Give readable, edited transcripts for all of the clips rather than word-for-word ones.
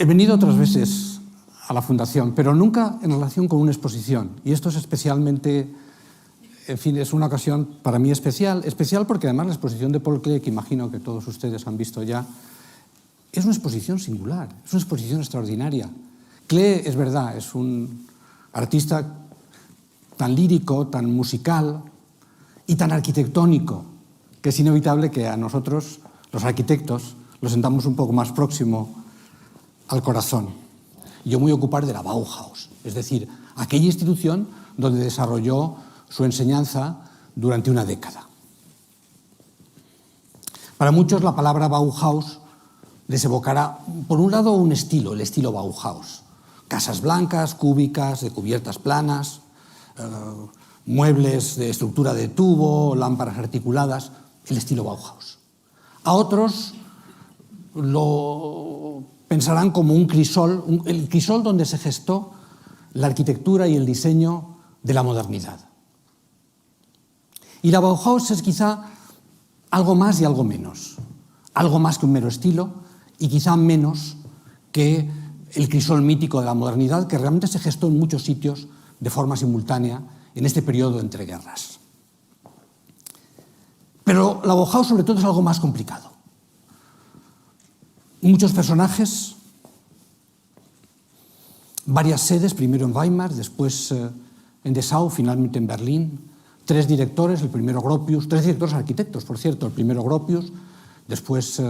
He venido otras veces a la Fundación, pero nunca en relación con una exposición. Y esto es especialmente, en fin, es una ocasión para mí especial porque además la exposición de Paul Klee, que imagino que todos ustedes han visto ya, es una exposición singular, es una exposición extraordinaria. Klee, es verdad, es un artista tan lírico, tan musical y tan arquitectónico, que es inevitable que a nosotros, los arquitectos, lo sentamos un poco más próximo al corazón. Yo me voy a ocupar de la Bauhaus, es decir, aquella institución donde desarrolló su enseñanza durante una década. Para muchos la palabra Bauhaus les evocará, por un lado, un estilo, el estilo Bauhaus. Casas blancas, cúbicas, de cubiertas planas, muebles de estructura de tubo, lámparas articuladas, el estilo Bauhaus. A otros lo pensarán como un crisol, el crisol donde se gestó la arquitectura y el diseño de la modernidad. Y la Bauhaus es quizá algo más y algo menos que un mero estilo y quizá menos que el crisol mítico de la modernidad que realmente se gestó en muchos sitios de forma simultánea en este periodo entre guerras. Pero la Bauhaus sobre todo es algo más complicado. Muchos personajes, varias sedes, primero en Weimar, después en Dessau, finalmente en Berlín, 3 directores, el primero Gropius, 3 directores arquitectos, por cierto, el primero Gropius, después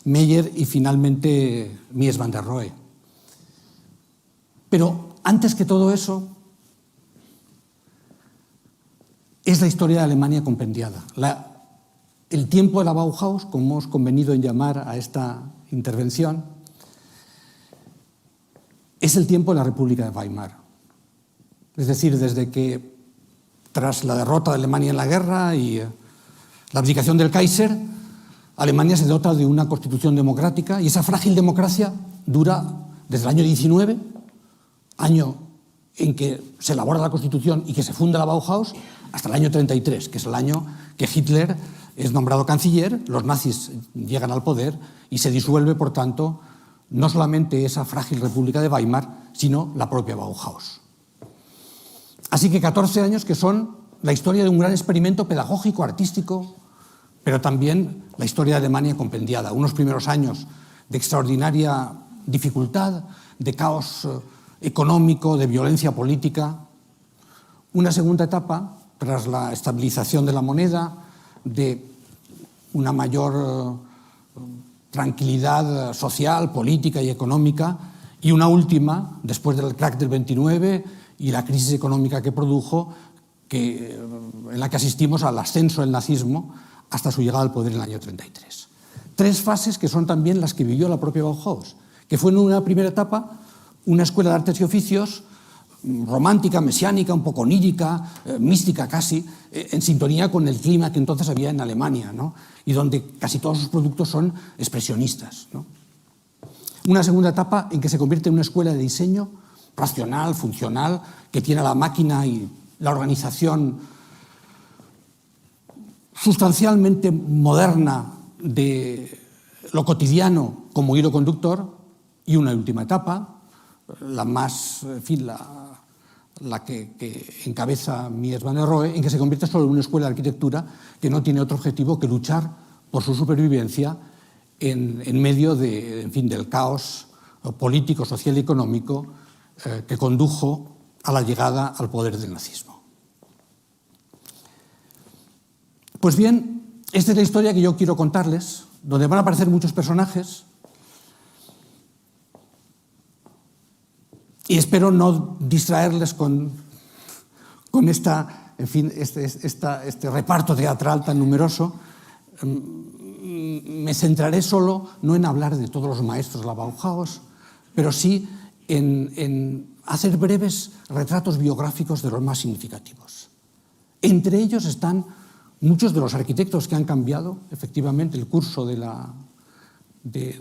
Meyer y finalmente Mies van der Rohe. Pero antes que todo eso, es la historia de Alemania compendiada. El tiempo de la Bauhaus, como hemos convenido en llamar a esta intervención, es el tiempo de la República de Weimar. Es decir, desde que, tras la derrota de Alemania en la guerra y la abdicación del Kaiser, Alemania se dota de una constitución democrática y esa frágil democracia dura desde el año 19, año en que se elabora la Constitución y que se funda la Bauhaus, hasta el año 33, que es el año que Hitler es nombrado canciller, los nazis llegan al poder y se disuelve, por tanto, no solamente esa frágil República de Weimar, sino la propia Bauhaus. Así que 14 años que son la historia de un gran experimento pedagógico, artístico, pero también la historia de Alemania compendiada. Unos primeros años de extraordinaria dificultad, de caos económico, de violencia política. Una segunda etapa, tras la estabilización de la moneda, de una mayor tranquilidad social, política y económica, y una última, después del crack del 29 y la crisis económica que produjo, en la que asistimos al ascenso del nazismo hasta su llegada al poder en el año 33. 3 fases que son también las que vivió la propia Bauhaus, que fue en una primera etapa una escuela de artes y oficios romántica, mesiánica, un poco onírica, mística casi, en sintonía con el clima que entonces había en Alemania, ¿no? Y donde casi todos sus productos son expresionistas, ¿no? Una segunda etapa en que se convierte en una escuela de diseño racional, funcional, que tiene la máquina y la organización sustancialmente moderna de lo cotidiano como hilo conductor, y una última etapa, la más, en fin, la que encabeza Mies van der Rohe, en que se convierte solo en una escuela de arquitectura que no tiene otro objetivo que luchar por su supervivencia en medio de, en fin, del caos político, social y económico que condujo a la llegada al poder del nazismo. Pues bien, esta es la historia que yo quiero contarles, donde van a aparecer muchos personajes y espero no distraerles con esta, en fin, este reparto teatral tan numeroso. Me centraré solo, no en hablar de todos los maestros de la Bauhaus, pero sí en hacer breves retratos biográficos de los más significativos. Entre ellos están muchos de los arquitectos que han cambiado efectivamente el curso de la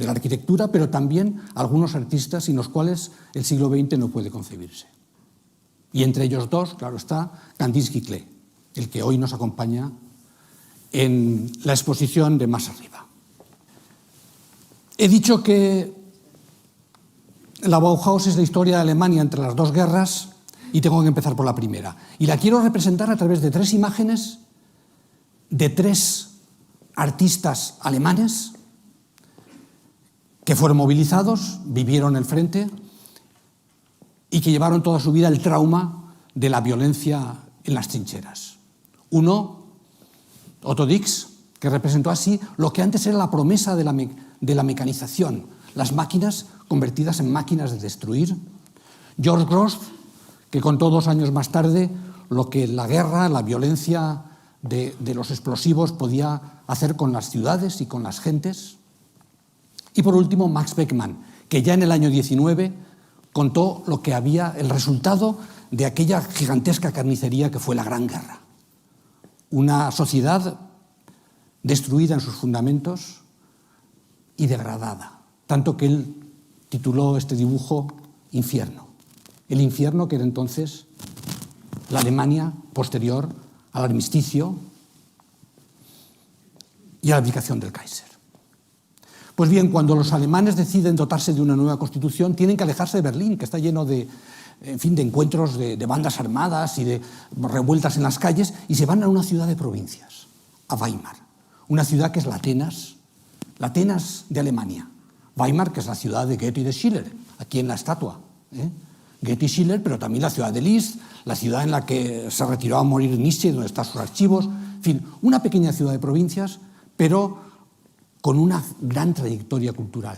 arquitectura, pero también algunos artistas sin los cuales el siglo XX no puede concebirse. Y entre ellos 2, claro está, Kandinsky y Klee, el que hoy nos acompaña en la exposición de más arriba. He dicho que La Bauhaus es la historia de Alemania entre las dos guerras y tengo que empezar por la primera. Y la quiero representar a través de 3 imágenes de 3 artistas alemanes que fueron movilizados, vivieron el frente y que llevaron toda su vida el trauma de la violencia en las trincheras. Uno, Otto Dix, que representó así lo que antes era la promesa de la mecanización, las máquinas convertidas en máquinas de destruir. George Grosz, que contó 2 años más tarde lo que la guerra, la violencia de los explosivos podía hacer con las ciudades y con las gentes. Y por último, Max Beckmann, que ya en el año 19 contó lo que había, el resultado de aquella gigantesca carnicería que fue la Gran Guerra. Una sociedad destruida en sus fundamentos y degradada, tanto que él tituló este dibujo Infierno. El infierno que era entonces la Alemania posterior al armisticio y a la abdicación del Kaiser. Pues bien, cuando los alemanes deciden dotarse de una nueva constitución, tienen que alejarse de Berlín, que está lleno de encuentros de bandas armadas y de revueltas en las calles, y se van a una ciudad de provincias, a Weimar, una ciudad que es la Atenas de Alemania. Weimar, que es la ciudad de Goethe y de Schiller, aquí en la estatua. Goethe y Schiller, pero también la ciudad de Liszt, la ciudad en la que se retiró a morir Nietzsche, donde están sus archivos. En fin, una pequeña ciudad de provincias, pero con una gran trayectoria cultural.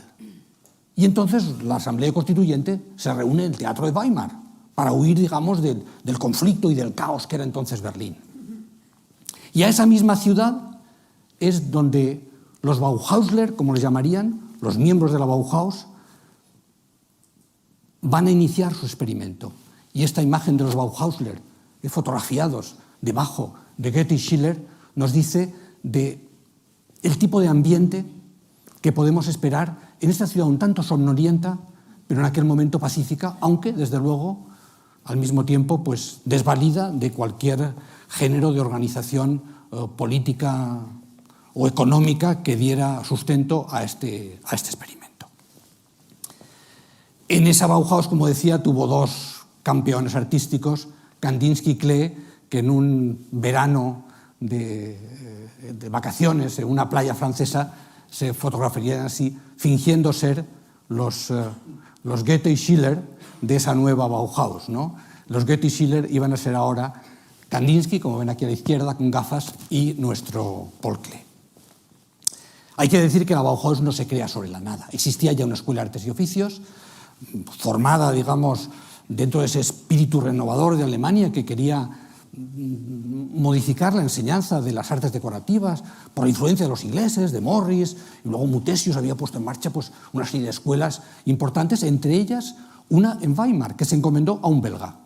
Y entonces la Asamblea Constituyente se reúne en el Teatro de Weimar para huir, digamos, del conflicto y del caos que era entonces Berlín. Y a esa misma ciudad es donde los Bauhausler, como les llamarían, los miembros de la Bauhaus, van a iniciar su experimento. Y esta imagen de los Bauhausler, fotografiados debajo de Goethe y Schiller, nos dice de el tipo de ambiente que podemos esperar en esta ciudad un tanto somnolienta, pero en aquel momento pacífica, aunque, desde luego, al mismo tiempo, pues, desvalida de cualquier género de organización política o económica que diera sustento a este experimento. En esa Bauhaus, como decía, tuvo 2 campeones artísticos, Kandinsky y Klee, que en un verano de vacaciones en una playa francesa se fotografiarían así, fingiendo ser los Goethe y Schiller de esa nueva Bauhaus, ¿no? Los Goethe y Schiller iban a ser ahora Kandinsky, como ven aquí a la izquierda, con gafas, y nuestro Paul Klee. Hay que decir que la Bauhaus no se crea sobre la nada. Existía ya una escuela de artes y oficios, formada, digamos, dentro de ese espíritu renovador de Alemania que quería modificar la enseñanza de las artes decorativas por la influencia de los ingleses, de Morris, y luego Mutesius había puesto en marcha pues, una serie de escuelas importantes, entre ellas una en Weimar, que se encomendó a un belga,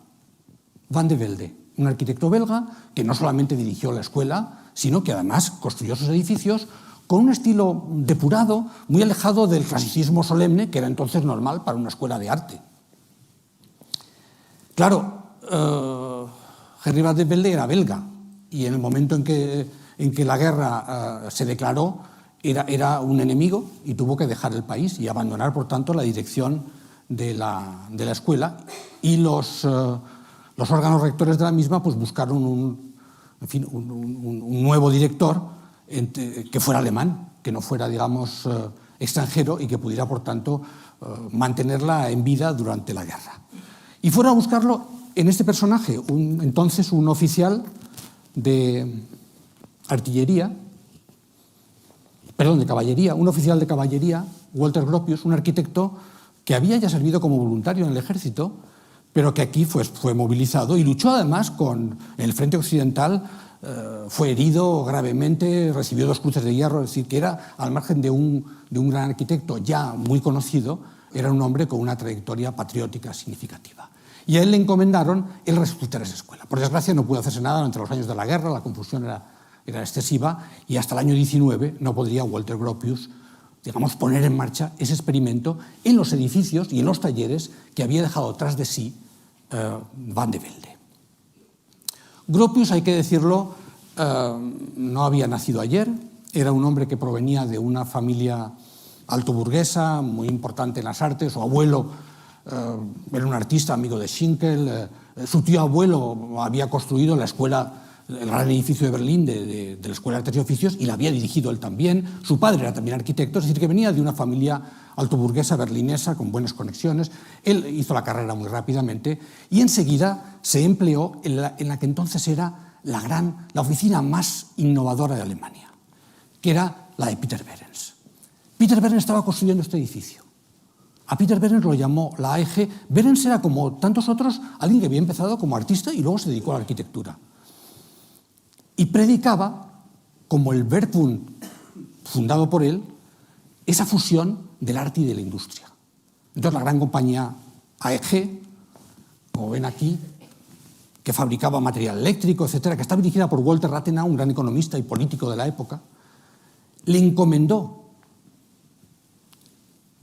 Van de Velde, un arquitecto belga que no solamente dirigió la escuela, sino que además construyó sus edificios con un estilo depurado, muy alejado del clasicismo solemne, que era entonces normal para una escuela de arte. Claro, Henry Van de Velde era belga y en el momento en que la guerra se declaró era un enemigo y tuvo que dejar el país y abandonar, por tanto, la dirección de la escuela, y los órganos rectores de la misma pues, buscaron un nuevo director que fuera alemán, que no fuera, digamos, extranjero y que pudiera, por tanto, mantenerla en vida durante la guerra. Y fueron a buscarlo en este personaje, entonces un oficial de caballería, un oficial de caballería, Walter Gropius, un arquitecto que había ya servido como voluntario en el ejército, pero que aquí fue movilizado y luchó además en el frente occidental, fue herido gravemente, recibió 2 cruces de hierro, es decir, que era, al margen de un gran arquitecto ya muy conocido, era un hombre con una trayectoria patriótica significativa. Y a él le encomendaron el resucitar esa escuela. Por desgracia no pudo hacerse nada entre los años de la guerra, la confusión era excesiva, y hasta el año 19 no podría Walter Gropius, digamos, poner en marcha ese experimento en los edificios y en los talleres que había dejado tras de sí Van de Velde. Gropius, hay que decirlo, no había nacido ayer, era un hombre que provenía de una familia altoburguesa, muy importante en las artes. Su abuelo era un artista amigo de Schinkel. Su tío abuelo había construido la escuela, el gran edificio de Berlín de la Escuela de Artes y Oficios, y la había dirigido él también. Su padre era también arquitecto, es decir, que venía de una familia altoburguesa berlinesa con buenas conexiones. Él hizo la carrera muy rápidamente y enseguida se empleó en la que entonces era la oficina más innovadora de Alemania, que era la de Peter Behrens. Peter Behrens estaba construyendo este edificio. A Peter Behrens lo llamó la AEG. Behrens era, como tantos otros, alguien que había empezado como artista y luego se dedicó a la arquitectura. Y predicaba, como el Werkbund fundado por él, esa fusión del arte y de la industria. Entonces la gran compañía AEG, como ven aquí, que fabricaba material eléctrico, etcétera, que estaba dirigida por Walter Rathenau, un gran economista y político de la época, le encomendó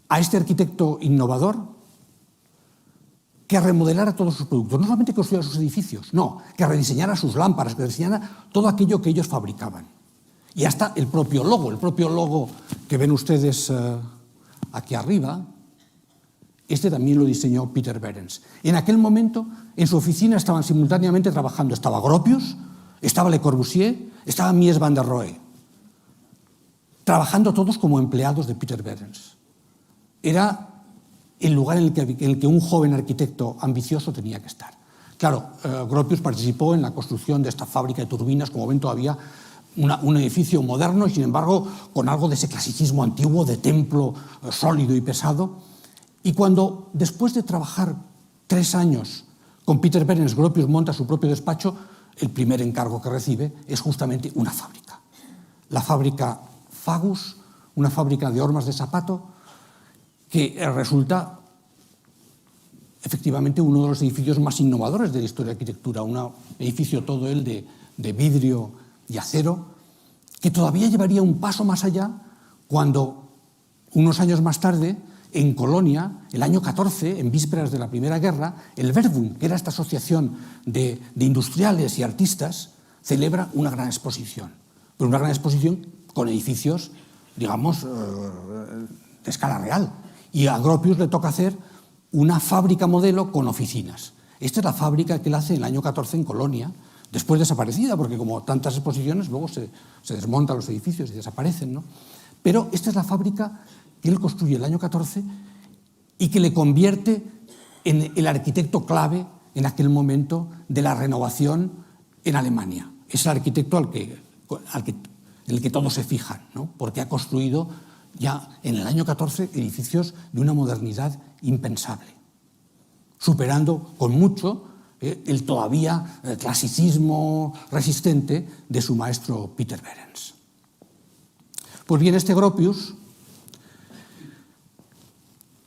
a este arquitecto innovador que remodelara todos sus productos, no solamente que construyera sus edificios, no, que rediseñara sus lámparas, que rediseñara todo aquello que ellos fabricaban. Y hasta el propio logo que ven ustedes aquí arriba, este también lo diseñó Peter Behrens. En aquel momento, en su oficina estaban simultáneamente trabajando, estaba Gropius, estaba Le Corbusier, estaba Mies van der Rohe, trabajando todos como empleados de Peter Behrens. Era el lugar en el que un joven arquitecto ambicioso tenía que estar. Claro, Gropius participó en la construcción de esta fábrica de turbinas, como ven todavía, un edificio moderno y sin embargo con algo de ese clasicismo antiguo, de templo sólido y pesado. Y cuando, después de trabajar 3 años con Peter Behrens, Gropius monta su propio despacho, el primer encargo que recibe es justamente una fábrica. La fábrica Fagus, una fábrica de hormas de zapato, que resulta efectivamente uno de los edificios más innovadores de la historia de la arquitectura, un edificio todo él de vidrio y acero, que todavía llevaría un paso más allá cuando, unos años más tarde, en Colonia, el año 14, en vísperas de la Primera Guerra, el Verbund, que era esta asociación de industriales y artistas, celebra una gran exposición. Pero una gran exposición con edificios, digamos, de escala real. Y a Gropius le toca hacer una fábrica modelo con oficinas. Esta es la fábrica que él hace en el año 14 en Colonia, después desaparecida, porque como tantas exposiciones, luego se desmontan los edificios y desaparecen, ¿no? Pero esta es la fábrica que él construye el año 14 y que le convierte en el arquitecto clave en aquel momento de la renovación en Alemania. Es el arquitecto en el que todos se fijan, ¿no? Porque ha construido ya en el año 14 edificios de una modernidad impensable, superando con mucho el todavía clasicismo resistente de su maestro Peter Behrens. Pues bien, este Gropius,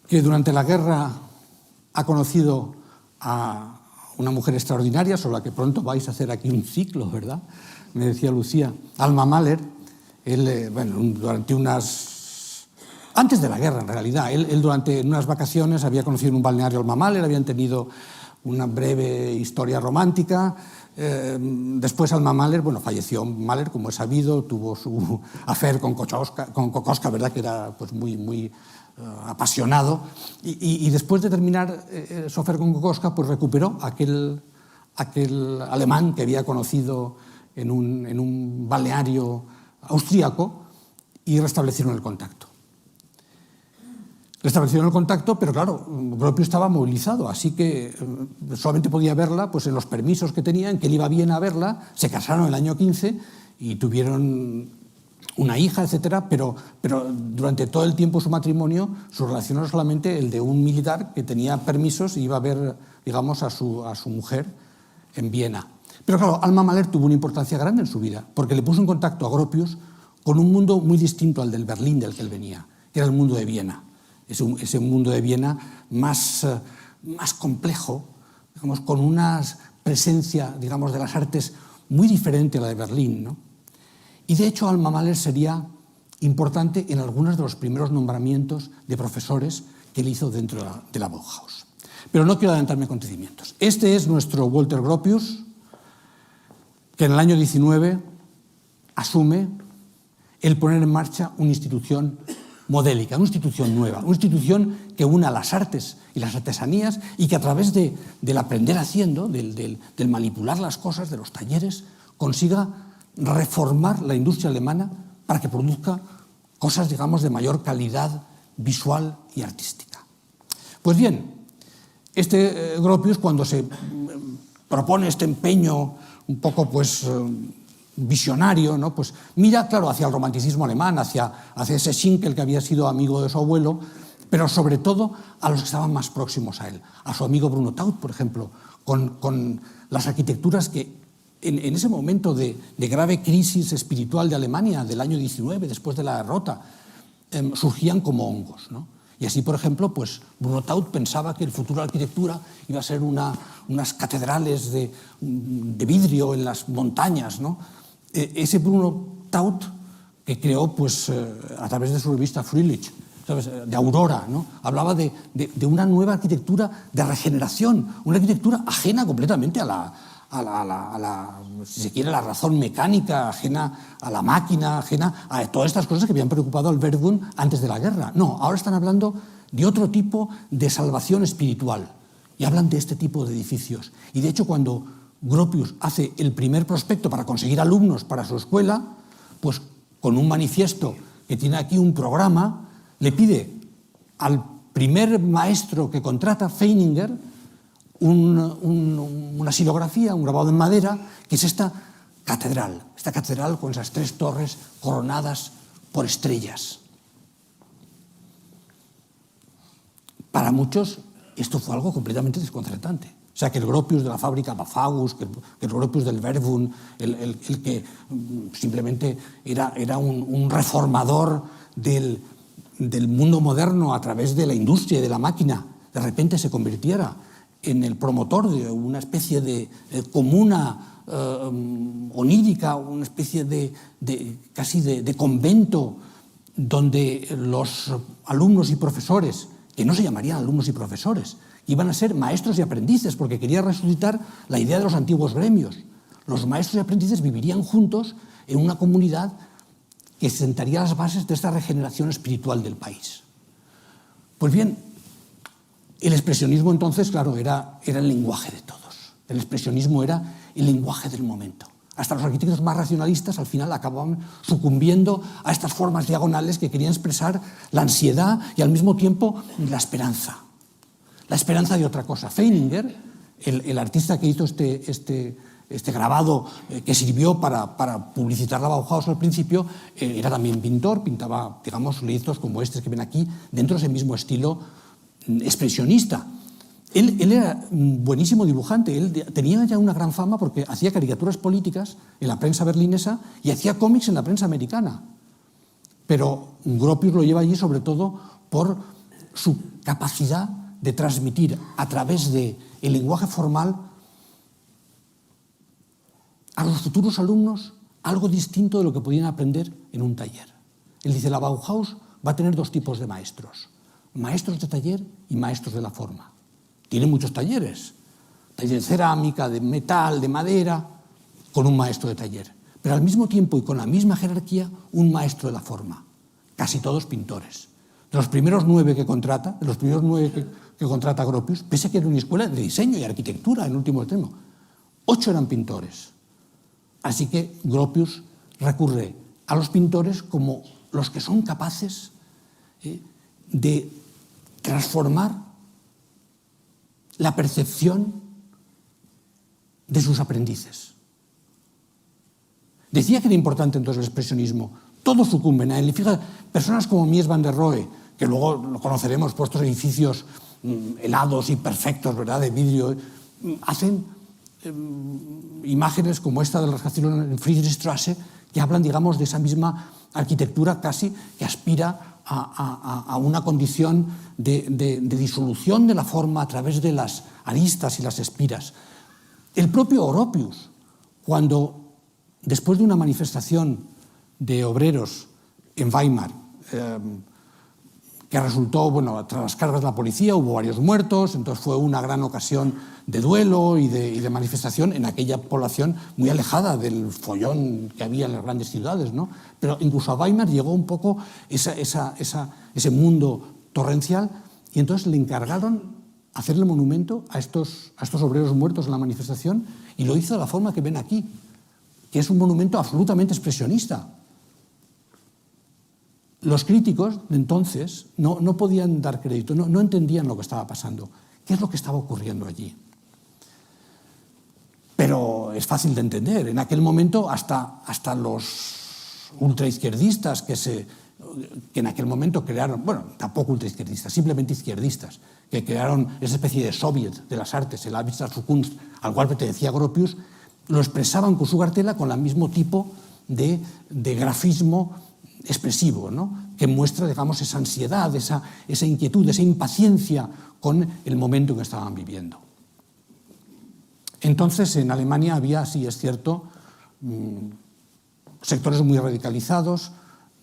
que durante la guerra ha conocido a una mujer extraordinaria, sobre la que pronto vais a hacer aquí un ciclo, ¿verdad? Me decía Lucía, Alma Mahler. Él, durante antes de la guerra, en realidad, él durante unas vacaciones había conocido en un balneario Alma Mahler, habían tenido una breve historia romántica. Después Alma Mahler, falleció Mahler, como es sabido, tuvo su affair con Kokoschka, ¿verdad? Que era pues muy apasionado. Y después de terminar su affair con Kokoschka, pues recuperó aquel alemán que había conocido en un balneario austríaco y restablecieron el contacto. Pero claro, Gropius estaba movilizado, así que solamente podía verla pues, en los permisos que tenían, que él iba bien a verla. Se casaron en el año 15 y tuvieron una hija, etcétera, pero durante todo el tiempo de su matrimonio, su relación era solamente el de un militar que tenía permisos y iba a ver, digamos, a su mujer en Viena. Pero claro, Alma Mahler tuvo una importancia grande en su vida, porque le puso en contacto a Gropius con un mundo muy distinto al del Berlín del que él venía, que era el mundo de Viena. Ese mundo de Viena más complejo, digamos, con una presencia, digamos, de las artes muy diferente a la de Berlín, ¿no? Y de hecho Alma Mahler sería importante en algunos de los primeros nombramientos de profesores que él hizo dentro de la Bauhaus. Pero no quiero adelantarme a acontecimientos. Este es nuestro Walter Gropius, que en el año 19 asume el poner en marcha una institución modélica, una institución nueva, una institución que una las artes y las artesanías y que a través del aprender haciendo, del manipular las cosas, de los talleres, consiga reformar la industria alemana para que produzca cosas, digamos, de mayor calidad visual y artística. Pues bien, este Gropius, cuando se propone este empeño un poco visionario, ¿no? Pues mira, claro, hacia el romanticismo alemán, hacia ese Schinkel que había sido amigo de su abuelo, pero sobre todo a los que estaban más próximos a él, a su amigo Bruno Taut, por ejemplo, con las arquitecturas que en ese momento de grave crisis espiritual de Alemania del año 19, después de la derrota, surgían como hongos, ¿no? Y así, por ejemplo, pues Bruno Taut pensaba que el futuro de la arquitectura iba a ser unas catedrales de vidrio en las montañas, ¿no? Ese Bruno Taut que creó pues, a través de su revista Fröhlich, ¿sabes?, de Aurora, ¿no? Hablaba de una nueva arquitectura de regeneración, una arquitectura ajena completamente a la, si se quiere, la razón mecánica, ajena a la máquina, ajena a todas estas cosas que habían preocupado al Wehrdienst antes de la guerra. No, ahora están hablando de otro tipo de salvación espiritual y hablan de este tipo de edificios. Y de hecho, cuando Gropius hace el primer prospecto para conseguir alumnos para su escuela, pues con un manifiesto que tiene aquí un programa, le pide al primer maestro que contrata, Feininger, una xilografía, un grabado en madera, que es esta catedral con esas 3 torres coronadas por estrellas. Para muchos esto fue algo completamente desconcertante. O sea, que el Gropius de la fábrica Bafhaus, que el Gropius del Wehrdienst, el que simplemente era un reformador del mundo moderno a través de la industria y de la máquina, de repente se convirtiera en el promotor de una especie de comuna onírica, una especie casi de convento donde los alumnos y profesores, que no se llamarían alumnos y profesores, iban a ser maestros y aprendices, porque quería resucitar la idea de los antiguos gremios. Los maestros y aprendices vivirían juntos en una comunidad que sentaría las bases de esta regeneración espiritual del país. Pues bien, el expresionismo entonces, claro, era el lenguaje de todos. El expresionismo era el lenguaje del momento. Hasta los arquitectos más racionalistas al final acababan sucumbiendo a estas formas diagonales que querían expresar la ansiedad y al mismo tiempo la esperanza. La esperanza de otra cosa. Feininger, el artista que hizo este grabado que sirvió para publicitar la Bauhaus al principio, era también pintor, pintaba, digamos, lienzos como estos que ven aquí, dentro de ese mismo estilo expresionista. Él era un buenísimo dibujante, él tenía ya una gran fama porque hacía caricaturas políticas en la prensa berlinesa y hacía cómics en la prensa americana. Pero Gropius lo lleva allí sobre todo por su capacidad de transmitir a través del lenguaje formal a los futuros alumnos algo distinto de lo que podían aprender en un taller. Él dice, la Bauhaus va a tener 2 tipos de maestros, maestros de taller y maestros de la forma. Tiene muchos talleres, taller de cerámica, de metal, de madera, con un maestro de taller. Pero al mismo tiempo y con la misma jerarquía, un maestro de la forma. Casi todos pintores. De los primeros 9 que contrata, que contrata Gropius, pese a que era una escuela de diseño y arquitectura en último extremo, 8 eran pintores. Así que Gropius recurre a los pintores como los que son capaces de transformar la percepción de sus aprendices. Decía que era importante entonces el expresionismo. Todos sucumben a él. Y fíjate, personas como Mies van der Rohe, que luego lo conoceremos por estos edificios helados y perfectos, ¿verdad?, de vidrio, hacen imágenes como esta del rascacielos en Friedrichstraße, que hablan, digamos, de esa misma arquitectura casi que aspira a una condición de disolución de la forma a través de las aristas y las espiras. El propio Gropius, cuando después de una manifestación de obreros en Weimar, que resultó, bueno, tras las cargas de la policía hubo varios muertos, entonces fue una gran ocasión duelo y de manifestación en aquella población muy alejada del follón que había en las grandes ciudades, ¿no? Pero incluso a Weimar llegó un poco ese mundo torrencial, y entonces le encargaron hacerle monumento a estos obreros muertos en la manifestación, y lo hizo de la forma que ven aquí, que es un monumento absolutamente expresionista. Los críticos de entonces no podían dar crédito, no entendían lo que estaba pasando, qué es lo que estaba ocurriendo allí. Pero es fácil de entender. En aquel momento hasta los ultraizquierdistas que en aquel momento crearon, bueno, tampoco ultraizquierdistas, simplemente izquierdistas, que crearon esa especie de soviet de las artes, el Abstrakte Kunst, al cual pertenecía Gropius, lo expresaban con su cartela con el mismo tipo de grafismo expresivo, ¿no? Que muestra, digamos, esa ansiedad, esa inquietud, esa impaciencia con el momento que estaban viviendo. Entonces, en Alemania había, sí es cierto, sectores muy radicalizados,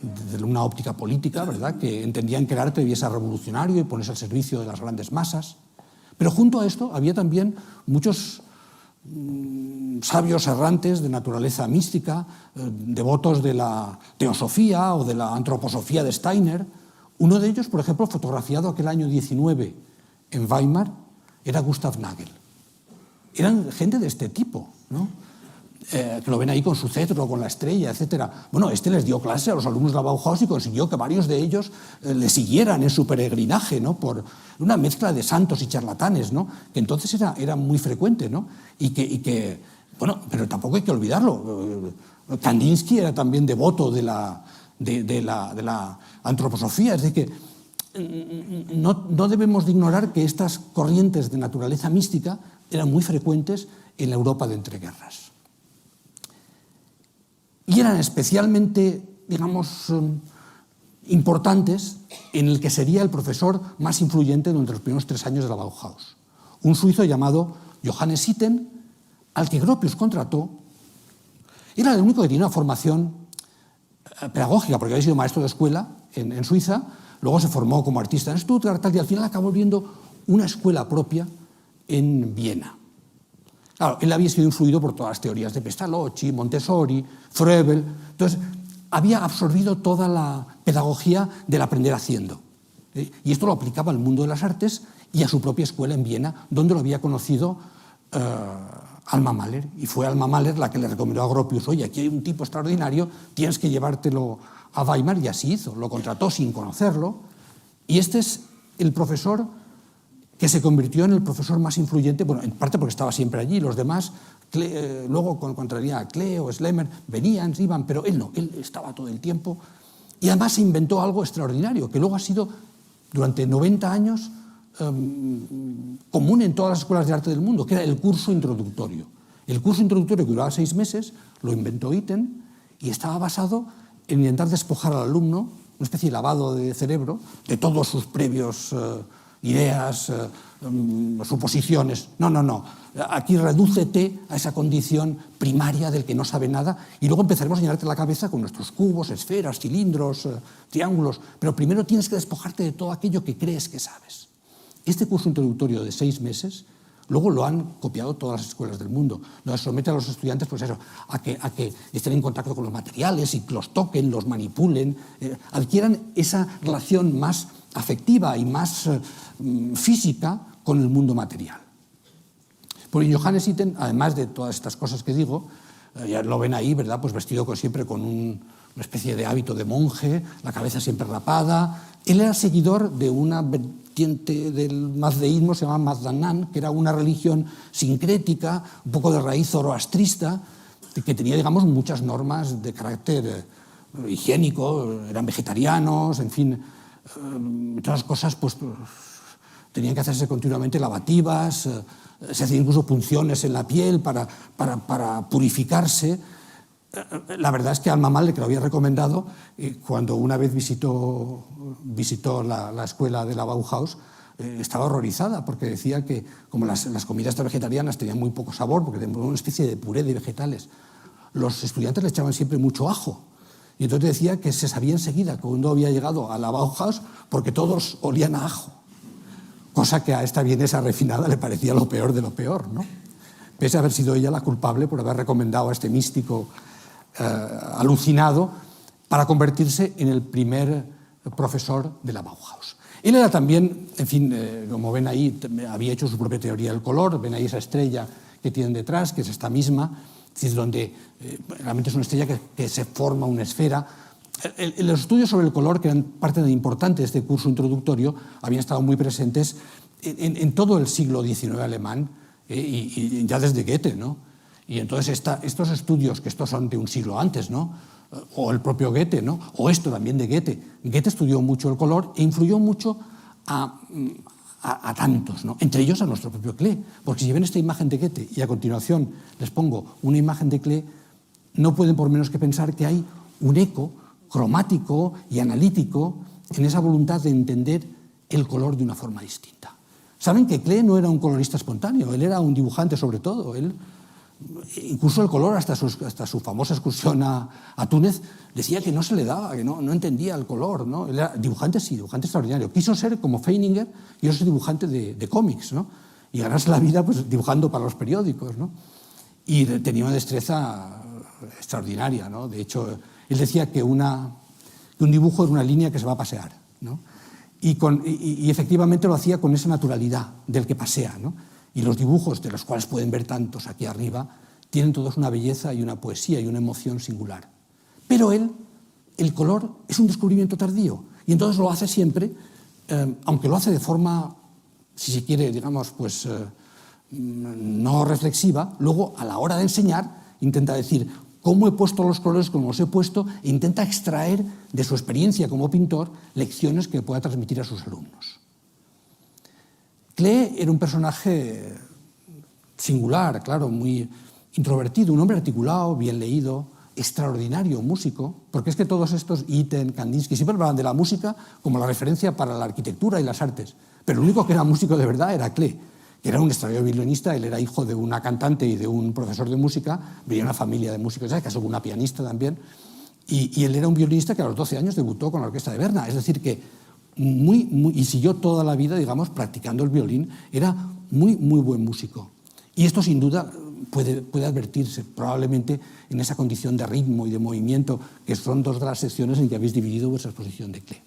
desde una óptica política, ¿verdad?, que entendían que el arte debía ser revolucionario y ponerse al servicio de las grandes masas. Pero junto a esto había también muchos sabios errantes de naturaleza mística, devotos de la teosofía o de la antroposofía de Steiner. Uno de ellos, por ejemplo, fotografiado aquel año 19 en Weimar, era Gustav Nagel. Eran gente de este tipo, ¿no? Que lo ven ahí con su cetro, con la estrella, etc. Bueno, este les dio clase a los alumnos de la Bauhaus y consiguió que varios de ellos le siguieran en su peregrinaje, ¿no? Por una mezcla de santos y charlatanes, ¿no? Que entonces era muy frecuente, ¿no? Y que, bueno, pero tampoco hay que olvidarlo. Kandinsky era también devoto de la antroposofía, es decir, que no debemos de ignorar que estas corrientes de naturaleza mística eran muy frecuentes en la Europa de entreguerras. Y eran especialmente, digamos, importantes en el que sería el profesor más influyente durante los primeros 3 años de la Bauhaus. Un suizo llamado Johannes Itten, al que Gropius contrató. Era el único que tenía una formación pedagógica, porque había sido maestro de escuela en Suiza, luego se formó como artista en Stuttgart, y al final acabó viendo una escuela propia en Viena. Claro, él había sido influido por todas las teorías de Pestalozzi, Montessori, Froebel. Entonces, había absorbido toda la pedagogía del aprender haciendo. Y esto lo aplicaba al mundo de las artes y a su propia escuela en Viena, donde lo había conocido Alma Mahler. Y fue Alma Mahler la que le recomendó a Gropius: oye, aquí hay un tipo extraordinario, tienes que llevártelo a Weimar, y así hizo. Lo contrató sin conocerlo. Y este es el profesor que se convirtió en el profesor más influyente, bueno, en parte porque estaba siempre allí, los demás, luego cuando encontraría a Klee o Schlemmer, venían, iban, pero él no, él estaba todo el tiempo, y además se inventó algo extraordinario, que luego ha sido, durante 90 años, común en todas las escuelas de arte del mundo, que era el curso introductorio. El curso introductorio, que duraba 6 meses, lo inventó Itten, y estaba basado en intentar despojar al alumno, una especie de lavado de cerebro, de todos sus previos ideas, suposiciones. No. Aquí redúcete a esa condición primaria del que no sabe nada, y luego empezaremos a llenarte la cabeza con nuestros cubos, esferas, cilindros, triángulos, pero primero tienes que despojarte de todo aquello que crees que sabes. Este curso introductorio de 6 meses luego lo han copiado todas las escuelas del mundo. Nos somete a los estudiantes, pues eso, a que estén en contacto con los materiales y los toquen, los manipulen, adquieran esa relación más afectiva y más física con el mundo material. Porque Johannes Itten, además de todas estas cosas que digo, ya lo ven ahí, ¿verdad?, pues vestido siempre con una especie de hábito de monje, la cabeza siempre rapada. Él era seguidor de una vertiente del mazdeísmo, se llama Mazdanan, que era una religión sincrética, un poco de raíz zoroastrista, que tenía, digamos, muchas normas de carácter higiénico, eran vegetarianos, en fin, todas las cosas pues tenían que hacerse continuamente lavativas, se hacían incluso punciones en la piel para purificarse. La verdad es que Alma Mahler, que lo había recomendado, cuando una vez visitó la escuela de la Bauhaus, estaba horrorizada, porque decía que como las comidas vegetarianas tenían muy poco sabor, porque tenían una especie de puré de vegetales, los estudiantes le echaban siempre mucho ajo. Y entonces decía que se sabía enseguida cuando había llegado a la Bauhaus, porque todos olían a ajo. cosa que a esta vienesa refinada le parecía lo peor de lo peor, ¿no? Pese a haber sido ella la culpable por haber recomendado a este místico alucinado para convertirse en el primer profesor de la Bauhaus. Él era también, en fin, como ven ahí, había hecho su propia teoría del color, ven ahí esa estrella que tienen detrás, que es esta misma, es decir, donde realmente es una estrella que se forma una esfera. Los estudios sobre el color, que eran parte importante de este curso introductorio, habían estado muy presentes en todo el siglo XIX alemán, y ya desde Goethe, ¿no? Y entonces estos estudios, que estos son de un siglo antes, ¿no? O el propio Goethe, ¿no? O esto también de Goethe. Goethe estudió mucho el color e influyó mucho a tantos, ¿no? Entre ellos a nuestro propio Klee, porque si ven esta imagen de Goethe y a continuación les pongo una imagen de Klee, no pueden por menos que pensar que hay un eco cromático y analítico en esa voluntad de entender el color de una forma distinta. Saben que Klee no era un colorista espontáneo, él era un dibujante sobre todo. Él, incluso el color, hasta su famosa excursión a Túnez, decía que no se le daba, que no entendía el color, ¿no? Él era dibujante, sí, dibujante extraordinario. Quiso ser como Feininger, quiso ser dibujante de cómics, ¿no? Y ganarse la vida pues, dibujando para los periódicos, ¿no? Y tenía una destreza extraordinaria, ¿no? De hecho, él decía que un dibujo era una línea que se va a pasear, ¿no? Y efectivamente lo hacía con esa naturalidad del que pasea, ¿no? Y los dibujos, de los cuales pueden ver tantos aquí arriba, tienen todos una belleza y una poesía y una emoción singular. Pero el color es un descubrimiento tardío, y entonces lo hace siempre, aunque lo hace de forma, si se quiere, digamos, pues no reflexiva, luego a la hora de enseñar intenta decir cómo he puesto los colores como los he puesto e intenta extraer de su experiencia como pintor lecciones que pueda transmitir a sus alumnos. Klee era un personaje singular, claro, muy introvertido, un hombre articulado, bien leído, extraordinario músico, porque es que todos estos, Itten, Kandinsky, siempre hablaban de la música como la referencia para la arquitectura y las artes, pero el único que era músico de verdad era Klee, que era un extraordinario violinista. Él era hijo de una cantante y de un profesor de música, venía de una familia de músicos, se casó con una pianista también, y él era un violinista que a los 12 años debutó con la orquesta de Berna, es decir, que y siguió toda la vida, digamos, practicando el violín. Era muy buen músico. Y esto, sin duda, puede advertirse probablemente en esa condición de ritmo y de movimiento, que son dos de las secciones en que habéis dividido vuestra exposición de Klee.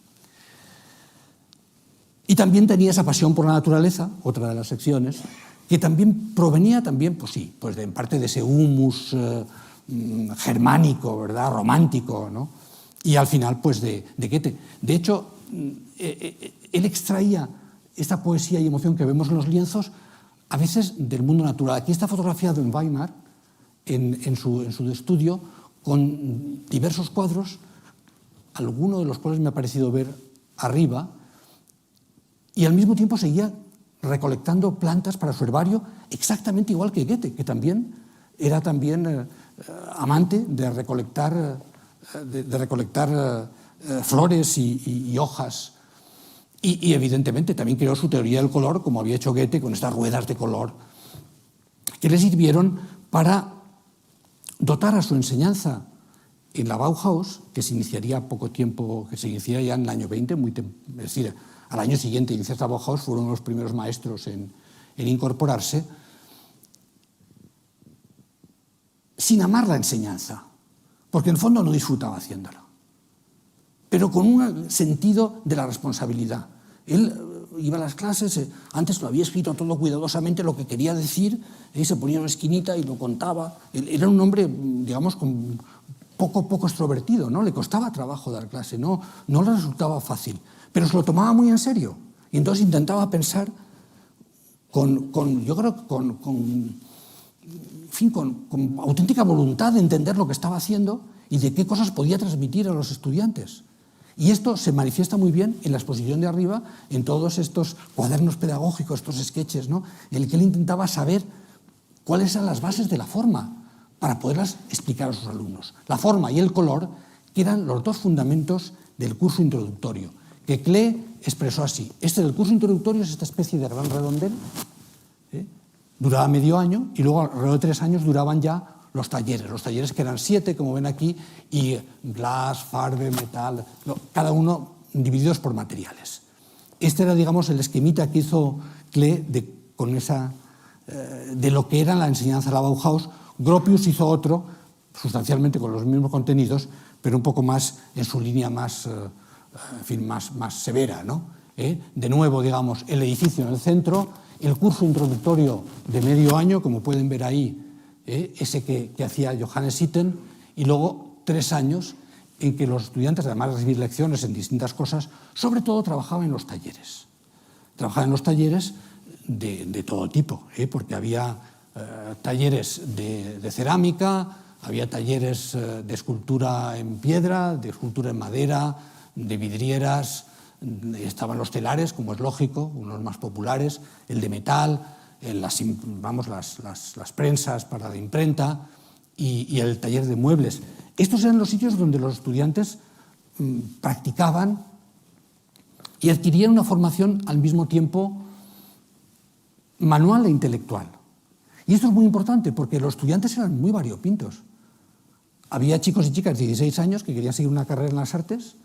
Y también tenía esa pasión por la naturaleza, otra de las secciones, que también provenía pues sí, pues en parte de ese humus germánico, ¿verdad?, romántico, ¿no? Y al final, pues de Goethe. De hecho, él extraía esta poesía y emoción que vemos en los lienzos a veces del mundo natural. Aquí está fotografiado en Weimar, en su estudio, con diversos cuadros, alguno de los cuales me ha parecido ver arriba, y al mismo tiempo seguía recolectando plantas para su herbario, exactamente igual que Goethe, que también era amante de recolectar flores y hojas. Y evidentemente también creó su teoría del color, como había hecho Goethe, con estas ruedas de color, que le sirvieron para dotar a su enseñanza en la Bauhaus, que se iniciaría poco tiempo, que se iniciaría ya en el año 20, es decir, al año siguiente de iniciar la Bauhaus, fueron los primeros maestros en incorporarse, sin amar la enseñanza, porque en el fondo no disfrutaba haciéndola, pero con un sentido de la responsabilidad. Él iba a las clases, antes lo había escrito todo cuidadosamente lo que quería decir, y se ponía en una esquinita y lo contaba. Él era un hombre, digamos, poco extrovertido, ¿no? Le costaba trabajo dar clase, no le resultaba fácil, pero se lo tomaba muy en serio. Y entonces intentaba pensar yo creo que con auténtica voluntad de entender lo que estaba haciendo y de qué cosas podía transmitir a los estudiantes. Y esto se manifiesta muy bien en la exposición de arriba, en todos estos cuadernos pedagógicos, estos sketches, ¿no?, en el que él intentaba saber cuáles eran las bases de la forma para poderlas explicar a sus alumnos. La forma y el color, que eran los dos fundamentos del curso introductorio, que Klee expresó así. El curso introductorio es esta especie de gran redondel, duraba medio año, y luego alrededor de 3 años duraban ya los talleres que eran 7, como ven aquí, y glass, farbe, metal, cada uno divididos por materiales. Este era, digamos, el esquemita que hizo Klee de lo que era la enseñanza de la Bauhaus. Gropius hizo otro, sustancialmente con los mismos contenidos, pero un poco más en su línea más, más severa, ¿no? De nuevo, digamos, el edificio en el centro, el curso introductorio de medio año, como pueden ver ahí, ese que hacía Johannes Itten, y luego 3 años en que los estudiantes, además de recibir lecciones en distintas cosas, sobre todo trabajaban en los talleres. Trabajaban en los talleres de todo tipo, porque había talleres de cerámica, había talleres de escultura en piedra, de escultura en madera, de vidrieras, estaban los telares, como es lógico, unos más populares, el de metal, las prensas para la imprenta y el taller de muebles. Estos eran los sitios donde los estudiantes practicaban y adquirían una formación al mismo tiempo manual e intelectual. Y esto es muy importante porque los estudiantes eran muy variopintos. Había chicos y chicas de 16 años que querían seguir una carrera en las artes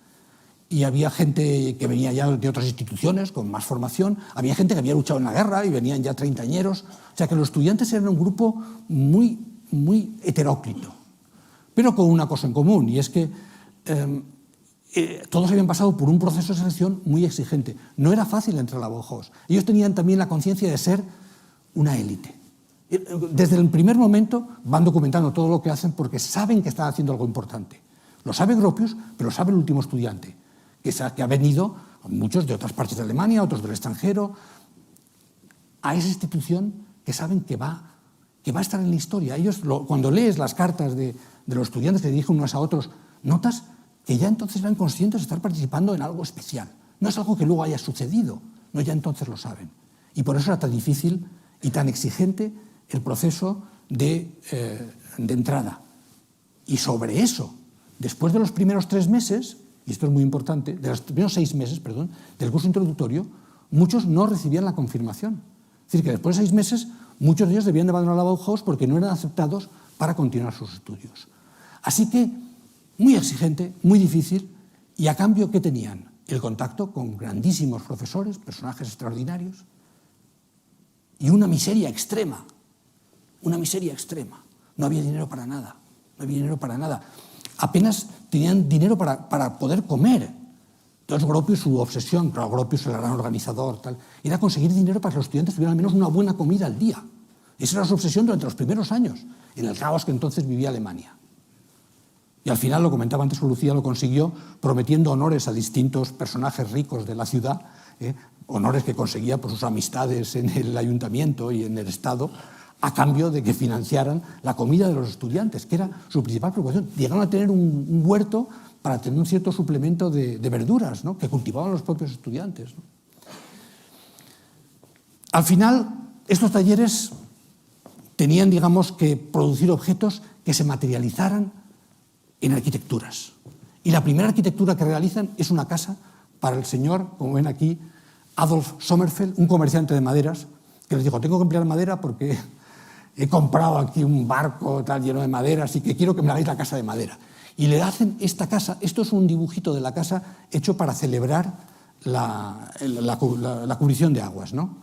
y había gente que venía ya de otras instituciones con más formación, había gente que había luchado en la guerra y venían ya treintañeros. O sea que los estudiantes eran un grupo muy, muy heteróclito, pero con una cosa en común, y es que todos habían pasado por un proceso de selección muy exigente. No era fácil entrar a la Bauhaus. Ellos tenían también la conciencia de ser una élite. Desde el primer momento van documentando todo lo que hacen porque saben que están haciendo algo importante. Lo sabe Gropius, pero lo sabe el último estudiante, que ha venido, muchos de otras partes de Alemania, otros del extranjero, a esa institución que saben que va a estar en la historia. Ellos, cuando lees las cartas de los estudiantes que dirigen unos a otros, notas que ya entonces eran conscientes de estar participando en algo especial. No es algo que luego haya sucedido, no, ya entonces lo saben. Y por eso era tan difícil y tan exigente el proceso de entrada. Y sobre eso, después de los primeros 3 meses, y esto es muy importante, de los primeros 6 meses, perdón, del curso introductorio, muchos no recibían la confirmación. Es decir, que después de 6 meses, muchos de ellos debían de abandonar la Bauhaus porque no eran aceptados para continuar sus estudios. Así que, muy exigente, muy difícil, y a cambio, ¿qué tenían? El contacto con grandísimos profesores, personajes extraordinarios, y una miseria extrema. Una miseria extrema. No había dinero para nada. No había dinero para nada. Apenas tenían dinero para poder comer. Entonces Gropius, su obsesión, claro, Gropius, el gran organizador, tal, era conseguir dinero para que los estudiantes tuvieran al menos una buena comida al día. Esa era su obsesión durante los primeros años, en el caos que entonces vivía Alemania. Y al final, lo comentaba antes Lucía, lo consiguió prometiendo honores a distintos personajes ricos de la ciudad, honores que conseguía por sus amistades en el ayuntamiento y en el Estado, a cambio de que financiaran la comida de los estudiantes, que era su principal preocupación. Llegaron a tener un huerto para tener un cierto suplemento de verduras, ¿no?, que cultivaban los propios estudiantes, ¿no? Al final, estos talleres tenían, digamos, que producir objetos que se materializaran en arquitecturas. Y la primera arquitectura que realizan es una casa para el señor, como ven aquí, Adolf Sommerfeld, un comerciante de maderas, que les dijo: tengo que emplear madera porque he comprado aquí un barco tal lleno de madera, así que quiero que me hagáis la casa de madera. Y le hacen esta casa. Esto es un dibujito de la casa hecho para celebrar la cubrición de aguas, ¿no?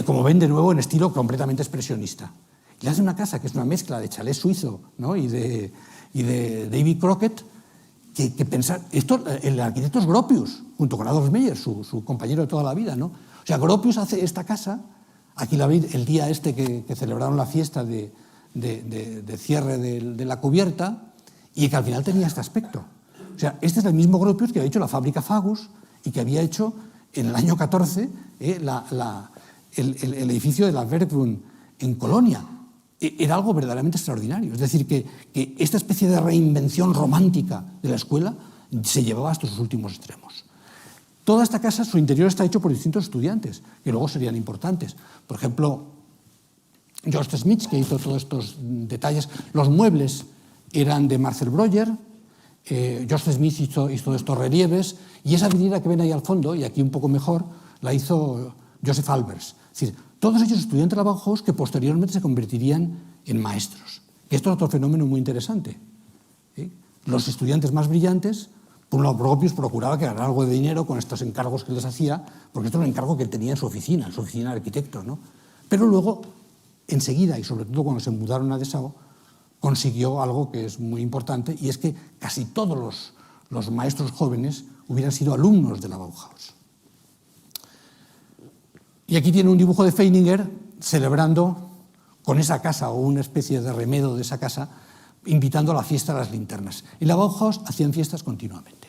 Como ven, de nuevo, en estilo completamente expresionista. Y le hacen una casa que es una mezcla de chalet suizo, ¿no?, y de David Crockett, que pensar... el arquitecto es Gropius, junto con Adolf Meyer, su compañero de toda la vida, ¿no? O sea, Gropius hace esta casa. Aquí la veis, el día este que celebraron la fiesta de cierre de la cubierta, y que al final tenía este aspecto. O sea, este es el mismo Gropius que había hecho la fábrica Fagus y que había hecho en el año 14 el edificio de la Werkbund en Colonia. Era algo verdaderamente extraordinario. Es decir, que esta especie de reinvención romántica de la escuela se llevaba hasta sus últimos extremos. Toda esta casa, su interior está hecho por distintos estudiantes, que luego serían importantes. Por ejemplo, George Smith, que hizo todos estos detalles. Los muebles eran de Marcel Breuer. George Smith hizo estos relieves, y esa vidriera que ven ahí al fondo, y aquí un poco mejor, la hizo Joseph Albers. Es decir, todos ellos estudiantes de la Bauhaus que posteriormente se convertirían en maestros. Esto es otro fenómeno muy interesante. Los estudiantes más brillantes Por un lado, Gropius procuraba que ganara algo de dinero con estos encargos que les hacía, porque esto era un encargo que él tenía en su oficina de arquitectos, ¿no? Pero luego, enseguida, y sobre todo cuando se mudaron a Dessau, consiguió algo que es muy importante, y es que casi todos los maestros jóvenes hubieran sido alumnos de la Bauhaus. Y aquí tiene un dibujo de Feininger celebrando con esa casa, o una especie de remedo de esa casa, invitando a la fiesta de las linternas. En la Bauhaus hacían fiestas continuamente.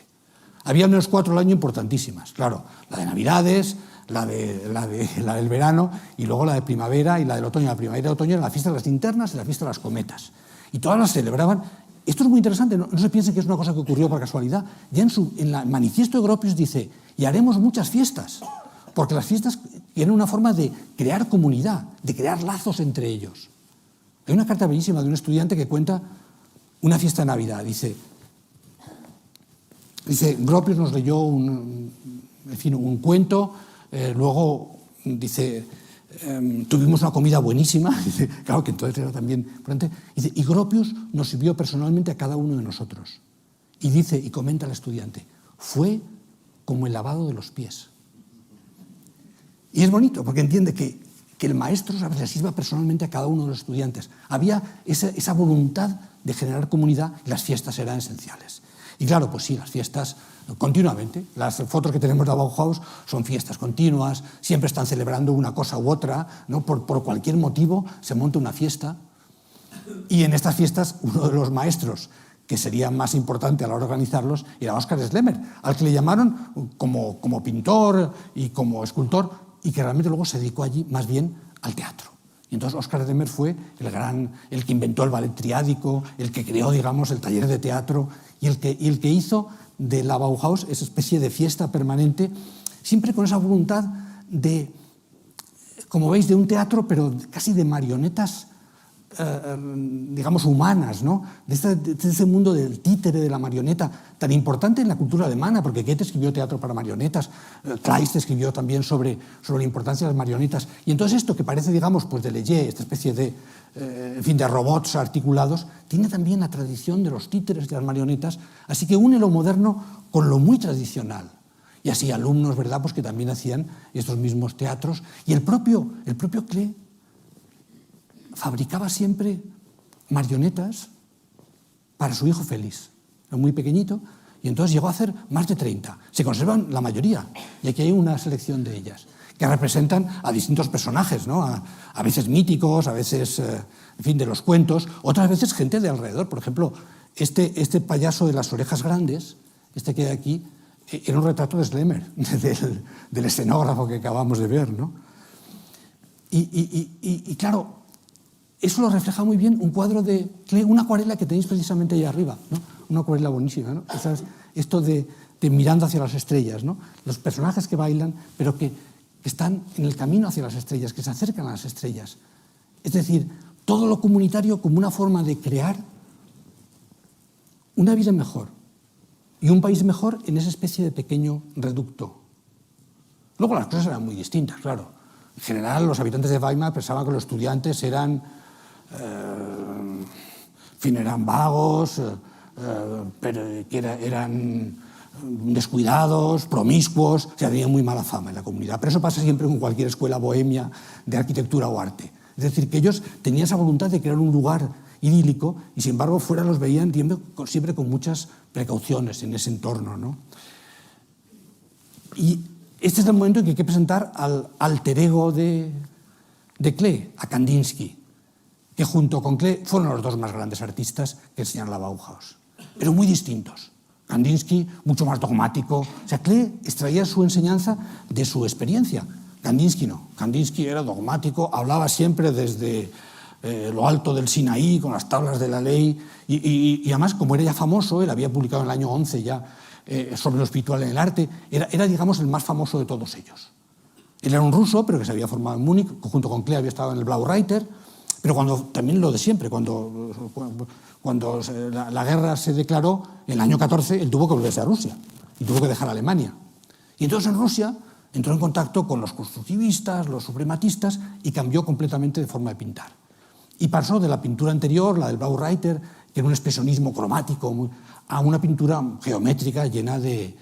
Había unos 4 al año importantísimas, claro, la de Navidades, la del verano, y luego la de primavera y la del otoño. La primavera y el otoño era la fiesta de las linternas y la fiesta de las cometas. Y todas las celebraban. Esto es muy interesante, no se piensen que es una cosa que ocurrió por casualidad. Ya en el manifiesto de Gropius dice, y haremos muchas fiestas, porque las fiestas eran una forma de crear comunidad, de crear lazos entre ellos. Hay una carta bellísima de un estudiante que cuenta una fiesta de Navidad. Dice Gropius nos leyó un cuento, luego dice, tuvimos una comida buenísima, dice, claro que entonces era también importante, dice, y Gropius nos sirvió personalmente a cada uno de nosotros. Y dice, y comenta el estudiante, fue como el lavado de los pies. Y es bonito, porque entiende que el maestro le sirva personalmente a cada uno de los estudiantes. Había esa voluntad de generar comunidad, y las fiestas eran esenciales. Y claro, pues sí, las fiestas continuamente. Las fotos que tenemos de la Bauhaus son fiestas continuas, siempre están celebrando una cosa u otra, ¿no? Por cualquier motivo se monta una fiesta. Y en estas fiestas, uno de los maestros que sería más importante a la hora de organizarlos era Oskar Schlemmer, al que le llamaron como pintor y como escultor, y que realmente luego se dedicó allí más bien al teatro. Y entonces Oskar Schlemmer fue el que inventó el ballet triádico, el que creó, digamos, el taller de teatro, y el que hizo de la Bauhaus esa especie de fiesta permanente, siempre con esa voluntad de, como veis, de un teatro, pero casi de marionetas, digamos, humanas, ¿no? De ese mundo del títere, de la marioneta, tan importante en la cultura alemana, porque Goethe escribió teatro para marionetas, Kleist escribió también sobre la importancia de las marionetas. Y entonces esto que parece, digamos, pues de Leger, esta especie de, de robots articulados, tiene también la tradición de los títeres y de las marionetas, así que une lo moderno con lo muy tradicional. Y así alumnos, ¿verdad?, pues que también hacían estos mismos teatros. Y el propio Klee fabricaba siempre marionetas para su hijo Félix. Era muy pequeñito y entonces llegó a hacer más de 30. Se conservan la mayoría y aquí hay una selección de ellas que representan a distintos personajes, ¿no? A veces míticos, a veces, en fin, de los cuentos, otras veces gente de alrededor. Por ejemplo, este payaso de las orejas grandes, este que hay aquí, era un retrato de Schlemmer, del escenógrafo que acabamos de ver, ¿no? Y claro, eso lo refleja muy bien un cuadro de Klee, una acuarela que tenéis precisamente ahí arriba, ¿no? Una acuarela buenísima, ¿no? Esto de mirando hacia las estrellas, ¿no? Los personajes que bailan, pero que están en el camino hacia las estrellas, que se acercan a las estrellas. Es decir, todo lo comunitario como una forma de crear una vida mejor y un país mejor en esa especie de pequeño reducto. Luego las cosas eran muy distintas, claro. En general, los habitantes de Weimar pensaban que los estudiantes eran vagos, pero que eran descuidados, promiscuos, o sea, tenían muy mala fama en la comunidad. Pero eso pasa siempre con cualquier escuela bohemia de arquitectura o arte. Es decir, que ellos tenían esa voluntad de crear un lugar idílico y, sin embargo, fuera los veían siempre con muchas precauciones en ese entorno, ¿no? Y este es el momento en que hay que presentar al alter ego de Klee, a Kandinsky, que junto con Klee fueron los dos más grandes artistas que enseñaron la Bauhaus, pero muy distintos. Kandinsky, mucho más dogmático. O sea, Klee extraía su enseñanza de su experiencia. Kandinsky no. Kandinsky era dogmático, hablaba siempre desde lo alto del Sinaí, con las tablas de la ley, y además, como era ya famoso, él había publicado en el año 11 ya sobre lo espiritual en el arte, era, digamos, el más famoso de todos ellos. Él era un ruso, pero que se había formado en Múnich, junto con Klee había estado en el Blau Reiter, pero también lo de siempre, cuando la guerra se declaró, en el año 14, él tuvo que volverse a Rusia y tuvo que dejar Alemania. Y entonces en Rusia entró en contacto con los constructivistas, los suprematistas, y cambió completamente de forma de pintar. Y pasó de la pintura anterior, la del Bau Reiter, que era un expresionismo cromático, a una pintura geométrica llena de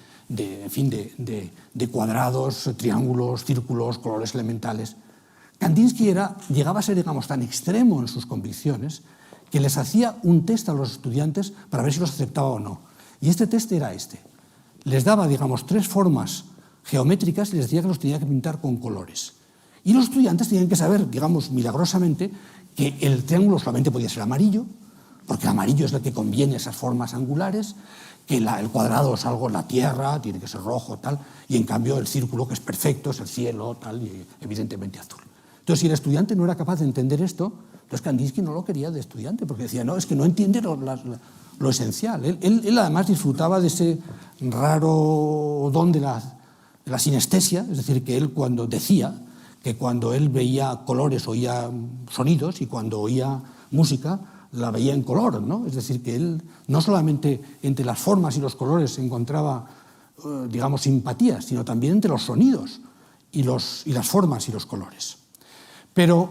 cuadrados, triángulos, círculos, colores elementales. Kandinsky llegaba a ser, digamos, tan extremo en sus convicciones que les hacía un test a los estudiantes para ver si los aceptaba o no. Y este test era este. Les daba, digamos, 3 formas geométricas y les decía que los tenía que pintar con colores. Y los estudiantes tenían que saber, digamos, milagrosamente, que el triángulo solamente podía ser amarillo, porque el amarillo es el que conviene a esas formas angulares, que el cuadrado es algo en la tierra, tiene que ser rojo, tal, y en cambio el círculo, que es perfecto, es el cielo, tal, y evidentemente azul. Entonces, si el estudiante no era capaz de entender esto, entonces Kandinsky no lo quería de estudiante, porque decía, no, es que no entiende lo esencial. Él además disfrutaba de ese raro don de la sinestesia, es decir, que él cuando decía que cuando él veía colores oía sonidos y cuando oía música la veía en color, ¿no? Es decir, que él no solamente entre las formas y los colores encontraba, digamos, simpatía, sino también entre los sonidos y las formas y los colores. Pero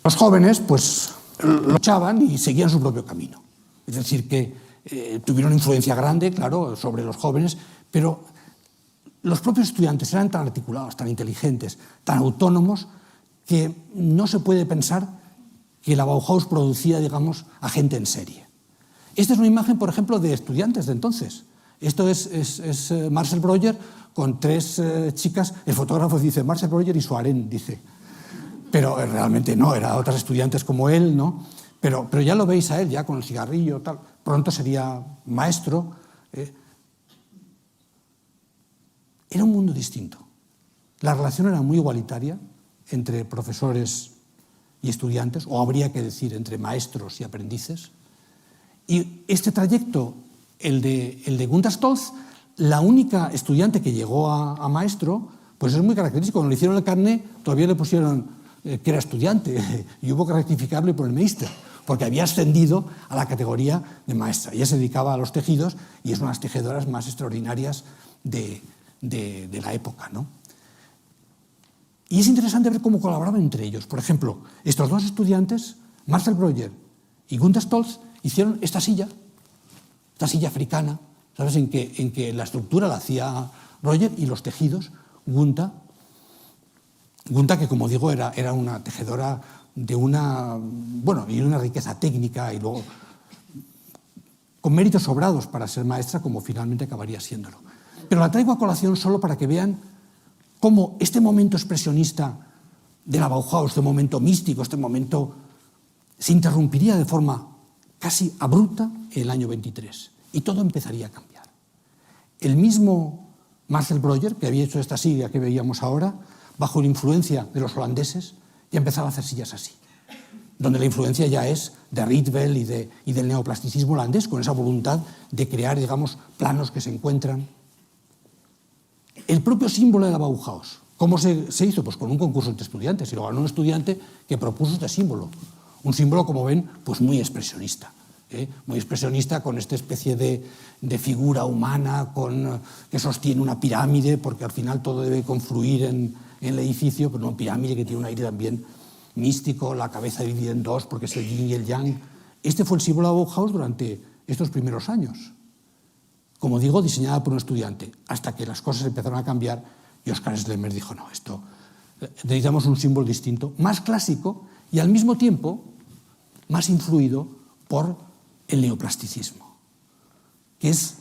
los jóvenes, pues, luchaban y seguían su propio camino. Es decir, que tuvieron influencia grande, claro, sobre los jóvenes, pero los propios estudiantes eran tan articulados, tan inteligentes, tan autónomos, que no se puede pensar que la Bauhaus producía, digamos, a gente en serie. Esta es una imagen, por ejemplo, de estudiantes de entonces. Esto es Marcel Breuer con 3 chicas. El fotógrafo dice Marcel Breuer y su harén, dice. Pero realmente no, eran otras estudiantes como él, ¿no? Pero ya lo veis a él, ya con el cigarrillo, tal. Pronto sería maestro. Era un mundo distinto. La relación era muy igualitaria entre profesores y estudiantes, o habría que decir entre maestros y aprendices. Y este trayecto, el de Gunther Stolz, la única estudiante que llegó a maestro, pues es muy característico. Cuando le hicieron el carné, todavía le pusieron que era estudiante y hubo que rectificarlo y poner Meister, porque había ascendido a la categoría de maestra. Ella se dedicaba a los tejidos y es una de las tejedoras más extraordinarias de la época, ¿no? Y es interesante ver cómo colaboraban entre ellos. Por ejemplo, estos 2 estudiantes, Marcel Breuer y Gunther Stolz, hicieron esta silla africana, ¿sabes? En que la estructura la hacía Breuer y los tejidos, Gunther, que como digo era una tejedora de una riqueza técnica y luego con méritos sobrados para ser maestra, como finalmente acabaría siéndolo. Pero la traigo a colación solo para que vean cómo este momento expresionista de la Bauhaus, este momento místico, este momento, se interrumpiría de forma casi abrupta en el año 23 y todo empezaría a cambiar. El mismo Marcel Breuer, que había hecho esta silla que veíamos ahora, bajo la influencia de los holandeses, ya empezaba a hacer sillas así, donde la influencia ya es de Rietveld y del neoplasticismo holandés, con esa voluntad de crear, digamos, planos que se encuentran. El propio símbolo de la Bauhaus, ¿cómo se hizo? Pues con un concurso entre estudiantes, y lo ganó un estudiante que propuso este símbolo. Un símbolo, como ven, pues muy expresionista. Muy expresionista, con esta especie de figura humana que sostiene una pirámide, porque al final todo debe confluir en el edificio, pero una pirámide que tiene un aire también místico, la cabeza dividida en 2, porque es el yin y el yang. Este fue el símbolo de la Bauhaus durante estos primeros años. Como digo, diseñada por un estudiante, hasta que las cosas empezaron a cambiar y Oskar Schlemmer dijo, no, necesitamos un símbolo distinto, más clásico y al mismo tiempo más influido por el neoplasticismo, que es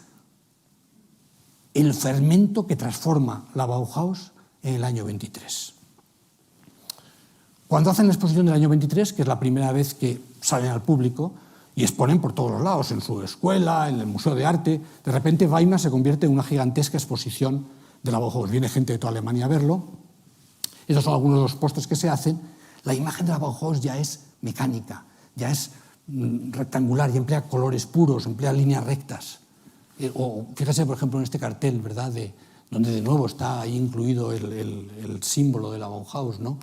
el fermento que transforma la Bauhaus en el año 23. Cuando hacen la exposición del año 23, que es la primera vez que salen al público, y exponen por todos los lados, en su escuela, en el Museo de Arte, de repente Weimar se convierte en una gigantesca exposición de la Bauhaus. Viene gente de toda Alemania a verlo. Esos son algunos de los pósters que se hacen. La imagen de la Bauhaus ya es mecánica, ya es rectangular y emplea colores puros, emplea líneas rectas. O fíjese, por ejemplo, en este cartel, ¿verdad?, donde de nuevo está ahí incluido el símbolo de la Bauhaus, ¿no?,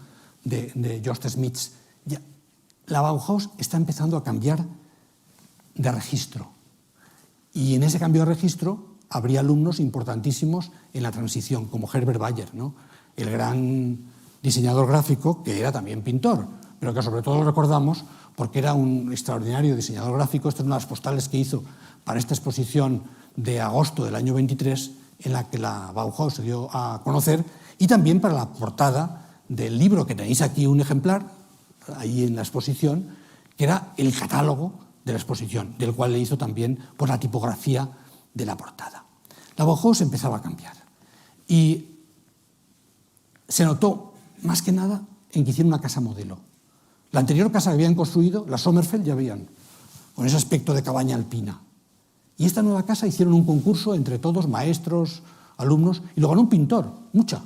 de Jost Schmitz. La Bauhaus está empezando a cambiar de registro. Y en ese cambio de registro habría alumnos importantísimos en la transición, como Herbert Bayer, ¿no?, el gran diseñador gráfico, que era también pintor, pero que sobre todo lo recordamos porque era un extraordinario diseñador gráfico. Esta es una de las postales que hizo para esta exposición de agosto del año 23, en la que la Bauhaus se dio a conocer, y también para la portada del libro, que tenéis aquí un ejemplar, ahí en la exposición, que era el catálogo de la exposición, del cual le hizo también pues, la tipografía de la portada. La Bauhaus empezaba a cambiar y se notó más que nada en que hicieron una casa modelo. La anterior casa que habían construido, la Sommerfeld, ya veían, con ese aspecto de cabaña alpina. Y esta nueva casa hicieron un concurso entre todos, maestros, alumnos, y lo ganó un pintor, Mucha.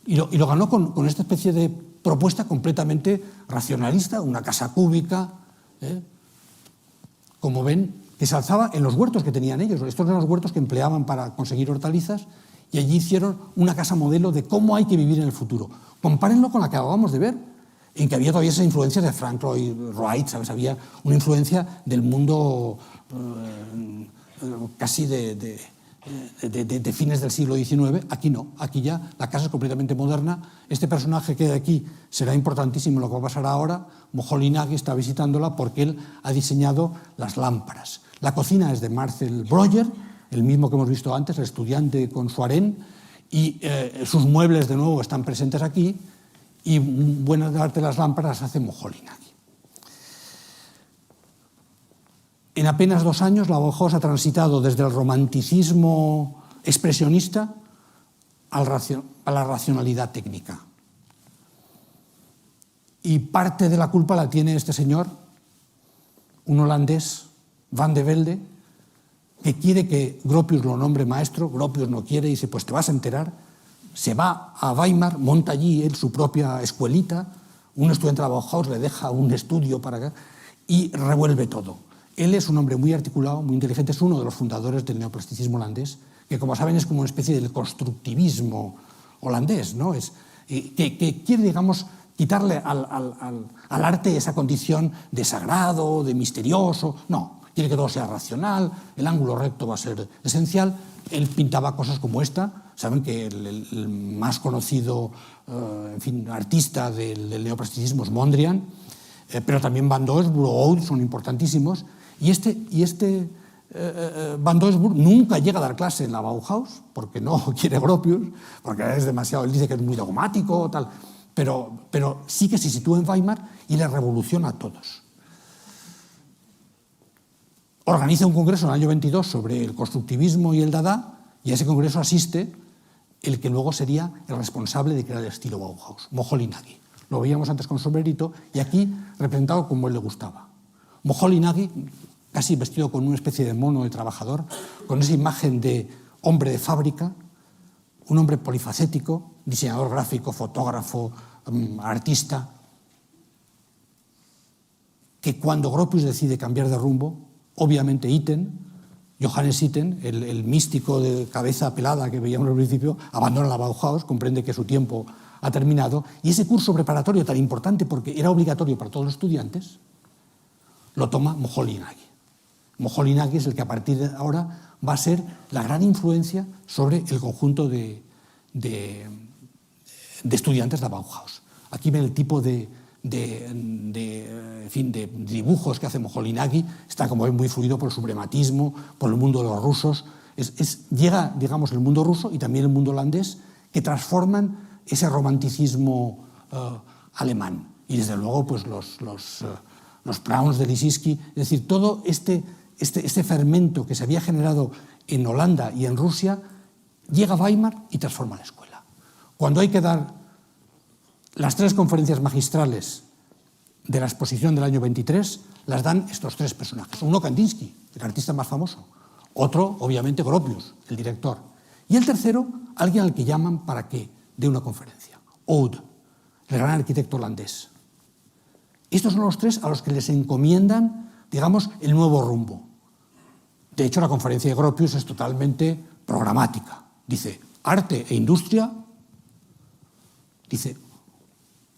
Y lo ganó con esta especie de propuesta completamente racionalista, una casa cúbica, como ven, que se alzaba en los huertos que tenían ellos. Estos eran los huertos que empleaban para conseguir hortalizas, y allí hicieron una casa modelo de cómo hay que vivir en el futuro. Compárenlo con la que acabamos de ver, en que había todavía esa influencia de Frank Lloyd Wright, ¿sabes? Había una influencia del mundo casi de fines del siglo XIX. Aquí no, aquí ya la casa es completamente moderna. Este personaje que hay aquí será importantísimo lo que va a pasar ahora. Moholy Nagy está visitándola porque él ha diseñado las lámparas. La cocina es de Marcel Breuer, el mismo que hemos visto antes, el estudiante con su harén, y sus muebles de nuevo están presentes aquí, y buena parte de las lámparas hace Moholy Nagy. En apenas 2 años la Bauhaus ha transitado desde el romanticismo expresionista a la racionalidad técnica. Y parte de la culpa la tiene este señor, un holandés, Van de Velde, que quiere que Gropius lo nombre maestro. Gropius no quiere y dice, pues te vas a enterar. Se va a Weimar, monta allí él su propia escuelita, un estudiante de la Bauhaus le deja un estudio para acá y revuelve todo. Él es un hombre muy articulado, muy inteligente, es uno de los fundadores del neoplasticismo holandés, que como saben es como una especie del constructivismo holandés, ¿no? Que quiere, digamos, quitarle al arte esa condición de sagrado, de misterioso. No, quiere que todo sea racional, el ángulo recto va a ser esencial. Él pintaba cosas como esta. Saben que el más conocido artista del neoplasticismo es Mondrian, pero también Van Doesburg o Oud son importantísimos. Y este Van Doesburg nunca llega a dar clase en la Bauhaus, porque no quiere Gropius, porque es demasiado, él dice que es muy dogmático, tal, pero sí que se sitúa en Weimar y le revoluciona a todos. Organiza un congreso en el año 22 sobre el constructivismo y el Dada, y a ese congreso asiste el que luego sería el responsable de crear el estilo Bauhaus, Moholy Nagy. Lo veíamos antes con sombrerito y aquí representado como él le gustaba. Moholy Nagy, casi vestido con una especie de mono de trabajador, con esa imagen de hombre de fábrica, un hombre polifacético, diseñador gráfico, fotógrafo, artista, que cuando Gropius decide cambiar de rumbo, obviamente Johannes Itten, el místico de cabeza pelada que veíamos al principio, abandona la Bauhaus, comprende que su tiempo ha terminado, y ese curso preparatorio tan importante, porque era obligatorio para todos los estudiantes, lo toma Moholy Nagy. Moholy Nagy es el que a partir de ahora va a ser la gran influencia sobre el conjunto de estudiantes de la Bauhaus. Aquí ven el tipo de dibujos que hace Moholy Nagy. Está, como ven, muy fluido por el suprematismo, por el mundo de los rusos. Llega, digamos, el mundo ruso y también el mundo holandés, que transforman ese romanticismo alemán. Y desde luego pues los Browns de Lissitzky, es decir, todo este fermento que se había generado en Holanda y en Rusia, llega a Weimar y transforma la escuela. Cuando hay que dar las 3 conferencias magistrales de la exposición del año 23, las dan estos 3 personajes. Uno, Kandinsky, el artista más famoso. Otro, obviamente, Gropius, el director. Y el tercero, alguien al que llaman para que dé una conferencia. Oud, el gran arquitecto holandés. Estos son los 3 a los que les encomiendan, digamos, el nuevo rumbo. De hecho, la conferencia de Gropius es totalmente programática. Dice, arte e industria, dice,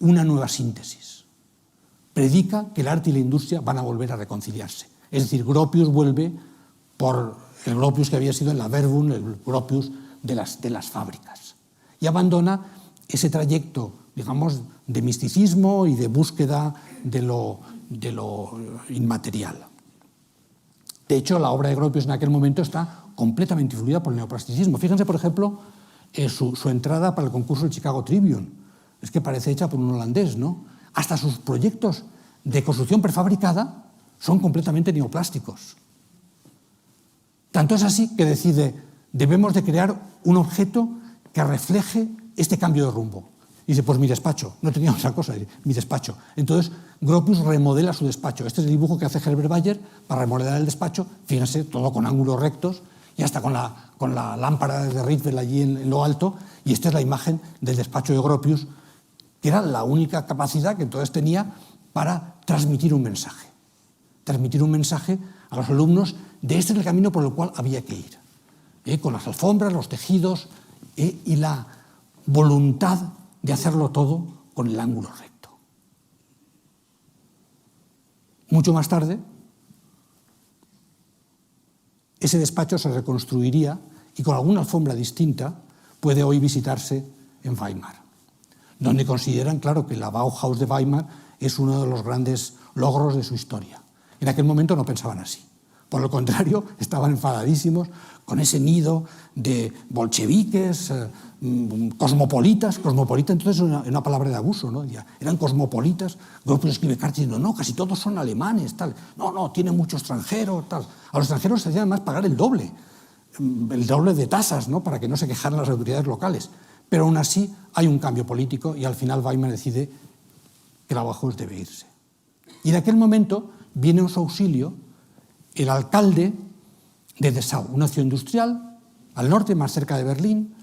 una nueva síntesis. Predica que el arte y la industria van a volver a reconciliarse. Es decir, Gropius vuelve por el Gropius que había sido en la Werbung, el Gropius de las fábricas. Y abandona ese trayecto, digamos, de misticismo y de búsqueda de lo inmaterial. De hecho, la obra de Gropius en aquel momento está completamente influida por el neoplasticismo. Fíjense, por ejemplo, su entrada para el concurso del Chicago Tribune. Es que parece hecha por un holandés, ¿no? Hasta sus proyectos de construcción prefabricada son completamente neoplásticos. Tanto es así que decide, debemos de crear un objeto que refleje este cambio de rumbo. Y dice, pues mi despacho. No tenía otra cosa, mi despacho. Entonces, Gropius remodela su despacho. Este es el dibujo que hace Herbert Bayer para remodelar el despacho. Fíjense, todo con ángulos rectos y hasta con la lámpara de Rietveld allí en lo alto. Y esta es la imagen del despacho de Gropius, que era la única capacidad que entonces tenía para transmitir un mensaje. Transmitir un mensaje a los alumnos de este es el camino por el cual había que ir. Con las alfombras, los tejidos y la voluntad de hacerlo todo con el ángulo recto. Mucho más tarde, ese despacho se reconstruiría y con alguna alfombra distinta puede hoy visitarse en Weimar, donde consideran, claro, que la Bauhaus de Weimar es uno de los grandes logros de su historia. En aquel momento no pensaban así. Por el contrario, estaban enfadadísimos con ese nido de bolcheviques, cosmopolitas. Cosmopolita entonces es una palabra de abuso, ¿no? Ya, eran cosmopolitas. Gropius escribe cartas diciendo, no, casi todos son alemanes, tal. No, tiene mucho extranjero, tal. A los extranjeros se hacía además pagar el doble de tasas, ¿no? Para que no se quejaran las autoridades locales. Pero aún así hay un cambio político y al final Weimar decide que la Bauhaus debe irse. Y en aquel momento viene en su auxilio el alcalde de Dessau, una ciudad industrial al norte, más cerca de Berlín,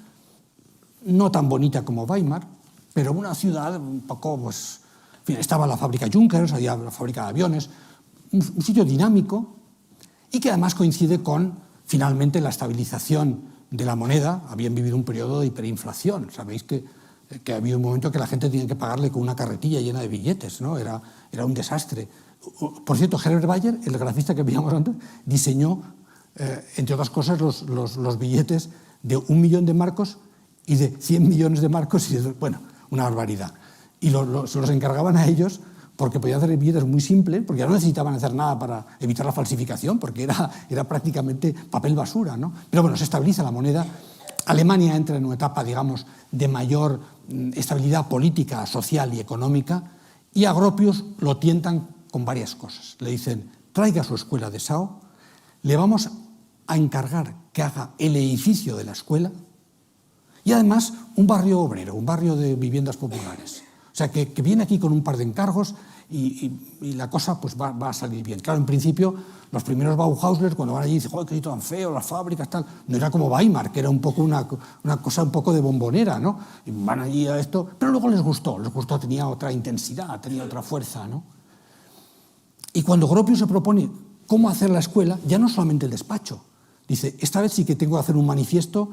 no tan bonita como Weimar, pero una ciudad un poco, pues, en fin, estaba la fábrica Junkers, había la fábrica de aviones, un sitio dinámico y que además coincide con, finalmente, la estabilización de la moneda. Habían vivido un periodo de hiperinflación. Sabéis que ha habido un momento que la gente tenía que pagarle con una carretilla llena de billetes, ¿no? Era un desastre. Por cierto, Herbert Bayer, el grafista que veíamos antes, diseñó, entre otras cosas, los billetes de 1 millón de marcos y de 100 millones de marcos, y bueno, una barbaridad. Y se los encargaban a ellos porque podían hacer billetes muy simples, porque ya no necesitaban hacer nada para evitar la falsificación, porque era prácticamente papel basura, ¿no? Pero bueno, se estabiliza la moneda. Alemania entra en una etapa, digamos, de mayor estabilidad política, social y económica, y a Gropius lo tientan con varias cosas. Le dicen, traiga su escuela de Dessau, le vamos a encargar que haga el edificio de la escuela y además un barrio obrero, un barrio de viviendas populares. O sea, que viene aquí con un par de encargos y la cosa pues va a salir bien. Claro, en principio, los primeros Bauhauslers, cuando van allí, dicen, joder, qué tan feo, las fábricas, tal. No era como Weimar, que era un poco una cosa un poco de bombonera, ¿no? Y van allí a esto, pero luego les gustó, tenía otra intensidad, tenía otra fuerza, ¿no? Y cuando Gropius se propone cómo hacer la escuela, ya no solamente el despacho. Dice, esta vez sí que tengo que hacer un manifiesto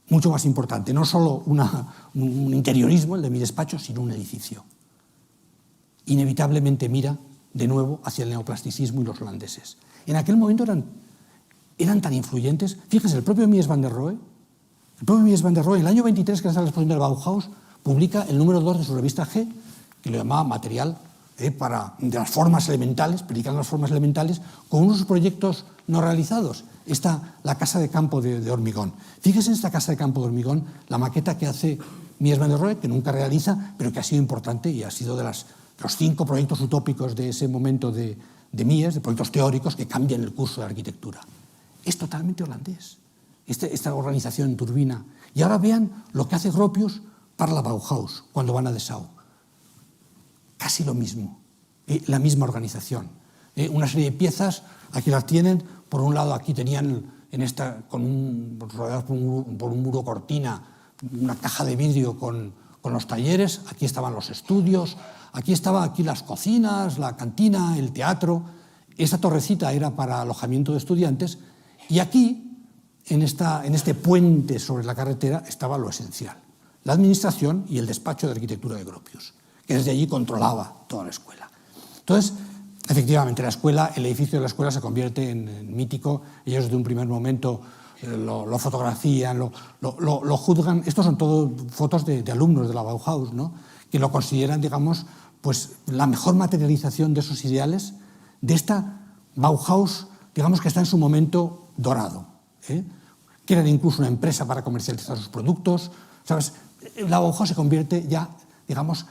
mucho más importante, no solo un interiorismo, el de mi despacho, sino un edificio. Inevitablemente mira de nuevo hacia el neoplasticismo y los holandeses. En aquel momento eran tan influyentes. Fíjense, el propio Mies van der Rohe, en el año 23, que es la exposición del Bauhaus, publica el número 2 de su revista G, que lo llamaba Material de las formas elementales, predicando las formas elementales, con unos proyectos no realizados. Está la casa de campo de hormigón. Fíjense en esta casa de campo de hormigón, la maqueta que hace Mies van der Rohe, que nunca realiza, pero que ha sido importante y ha sido de los 5 proyectos utópicos de ese momento de Mies, de proyectos teóricos que cambian el curso de arquitectura. Es totalmente holandés, esta organización en turbina. Y ahora vean lo que hace Gropius para la Bauhaus, cuando van a Dessau. Casi lo mismo, la misma organización. Una serie de piezas, aquí las tienen, por un lado aquí tenían rodeados por un muro cortina, una caja de vidrio con los talleres, aquí estaban los estudios, aquí las cocinas, la cantina, el teatro. Esa torrecita era para alojamiento de estudiantes y aquí, en este puente sobre la carretera, estaba lo esencial, la administración y el despacho de arquitectura de Gropius, que desde allí controlaba toda la escuela. Entonces, efectivamente, el edificio de la escuela se convierte en mítico. Ellos desde un primer momento lo fotografían, lo juzgan. Estos son todos fotos de alumnos de la Bauhaus, ¿no? que lo consideran, digamos, pues la mejor materialización de esos ideales, de esta Bauhaus, digamos, que está en su momento dorado. Quieren incluso una empresa para comercializar sus productos, ¿sabes? La Bauhaus se convierte ya, digamos,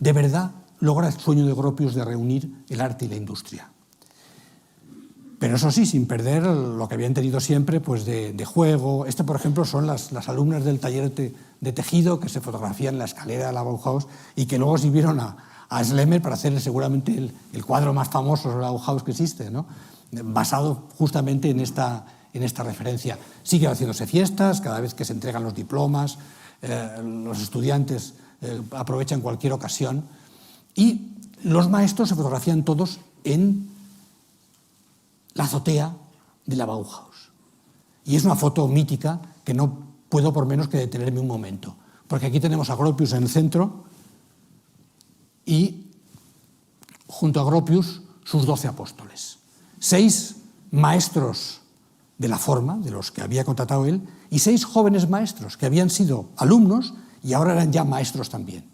de verdad logra el sueño de Gropius de reunir el arte y la industria. Pero eso sí, sin perder lo que habían tenido siempre, pues de juego. Por ejemplo, son las alumnas del taller de tejido que se fotografían en la escalera de la Bauhaus y que luego sirvieron a Schlemmer para hacer seguramente el cuadro más famoso de la Bauhaus que existe, ¿no? Basado justamente en esta referencia. Sigue haciéndose fiestas, cada vez que se entregan los diplomas, los estudiantes aprovechan cualquier ocasión y los maestros se fotografían todos en la azotea de la Bauhaus. Y es una foto mítica que no puedo por menos que detenerme un momento, porque aquí tenemos a Gropius en el centro y junto a Gropius sus 12 apóstoles. 6 maestros de la forma, de los que había contratado él, y 6 jóvenes maestros que habían sido alumnos y ahora eran ya maestros también.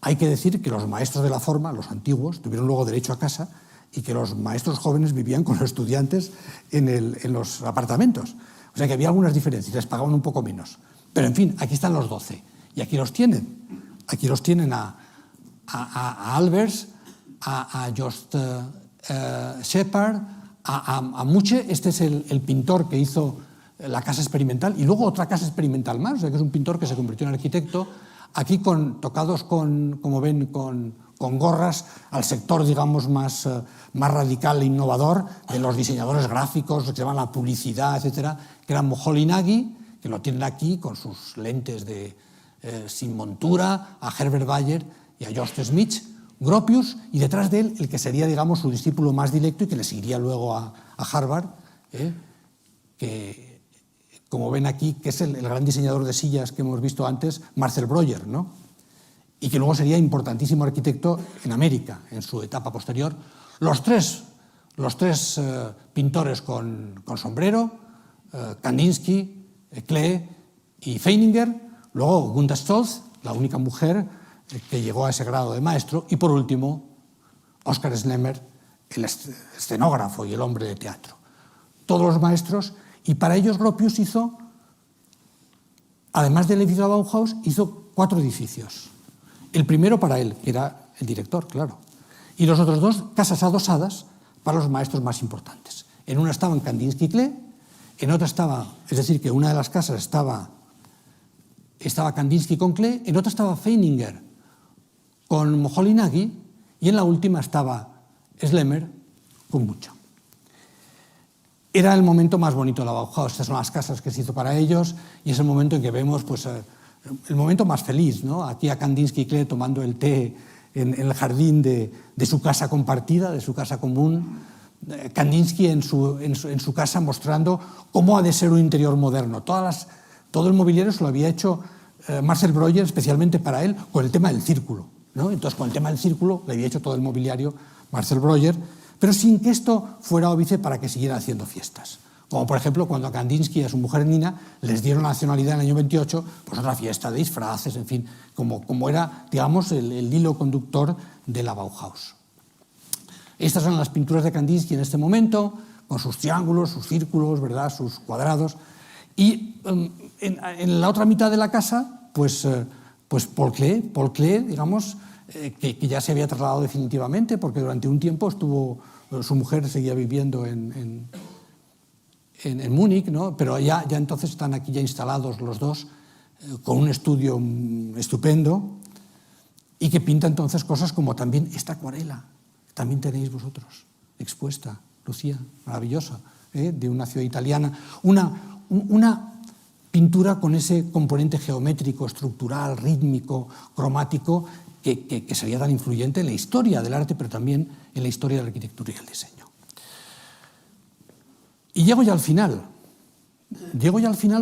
Hay que decir que los maestros de la forma, los antiguos, tuvieron luego derecho a casa y que los maestros jóvenes vivían con los estudiantes en los apartamentos. O sea que había algunas diferencias, les pagaban un poco menos. Pero en fin, aquí están los 12 y aquí los tienen. Aquí los tienen a Albers, a Jost Shepard, a Muche. Este es el pintor que hizo la casa experimental y luego otra casa experimental más, o sea que es un pintor que se convirtió en arquitecto, aquí tocados como ven, con gorras al sector, digamos, más radical e innovador de los diseñadores gráficos, que se llaman la publicidad, etcétera, que eran Moholy Nagy, que lo tienen aquí con sus lentes sin montura, a Herbert Bayer y a Jost Schmidt, Gropius, y detrás de él el que sería, digamos, su discípulo más directo y que le seguiría luego a Harvard, que, como ven aquí, que es el gran diseñador de sillas que hemos visto antes, Marcel Breuer, ¿no? Y que luego sería importantísimo arquitecto en América, en su etapa posterior. Los tres pintores con sombrero, Kandinsky, Klee y Feininger, luego Gunda Stolz, la única mujer que llegó a ese grado de maestro, y por último, Oskar Schlemmer, el escenógrafo y el hombre de teatro. Todos los maestros, y para ellos Gropius hizo, además del edificio de la Bauhaus, hizo 4 edificios. El primero para él, que era el director, claro. Y los otros 2 casas adosadas para los maestros más importantes. En una estaban Kandinsky y Klee, en otra estaba, es decir, que una de las casas estaba Kandinsky con Klee, en otra estaba Feininger con Moholy Nagy y en la última estaba Schlemmer con Mucha. Era el momento más bonito de la Bauhaus. Estas son las casas que se hizo para ellos y es el momento en que vemos pues, el momento más feliz, ¿no? Aquí a Kandinsky y Klee tomando el té en el jardín de su casa compartida, de su casa común. Kandinsky en su casa mostrando cómo ha de ser un interior moderno. Todo el mobiliario se lo había hecho Marcel Breuer especialmente para él con el tema del círculo, ¿no? Entonces, con el tema del círculo le había hecho todo el mobiliario Marcel Breuer, pero sin que esto fuera óbice para que siguiera haciendo fiestas. Como por ejemplo cuando a Kandinsky y a su mujer Nina les dieron la nacionalidad en el año 28, pues otra fiesta de disfraces, en fin, como era, digamos, el hilo conductor de la Bauhaus. Estas son las pinturas de Kandinsky en este momento, con sus triángulos, sus círculos, ¿verdad?, sus cuadrados. Y en la otra mitad de la casa, pues Paul Klee, digamos, que ya se había trasladado definitivamente, porque durante un tiempo su mujer seguía viviendo en Múnich, ¿no? Pero ya entonces están aquí ya instalados los dos, con un estudio estupendo, y que pinta entonces cosas como también esta acuarela, que también tenéis vosotros expuesta, Lucía, maravillosa, de una ciudad italiana. Una pintura con ese componente geométrico, estructural, rítmico, cromático, que sería tan influyente en la historia del arte, pero también en la historia de la arquitectura y el diseño. Y llego ya al final.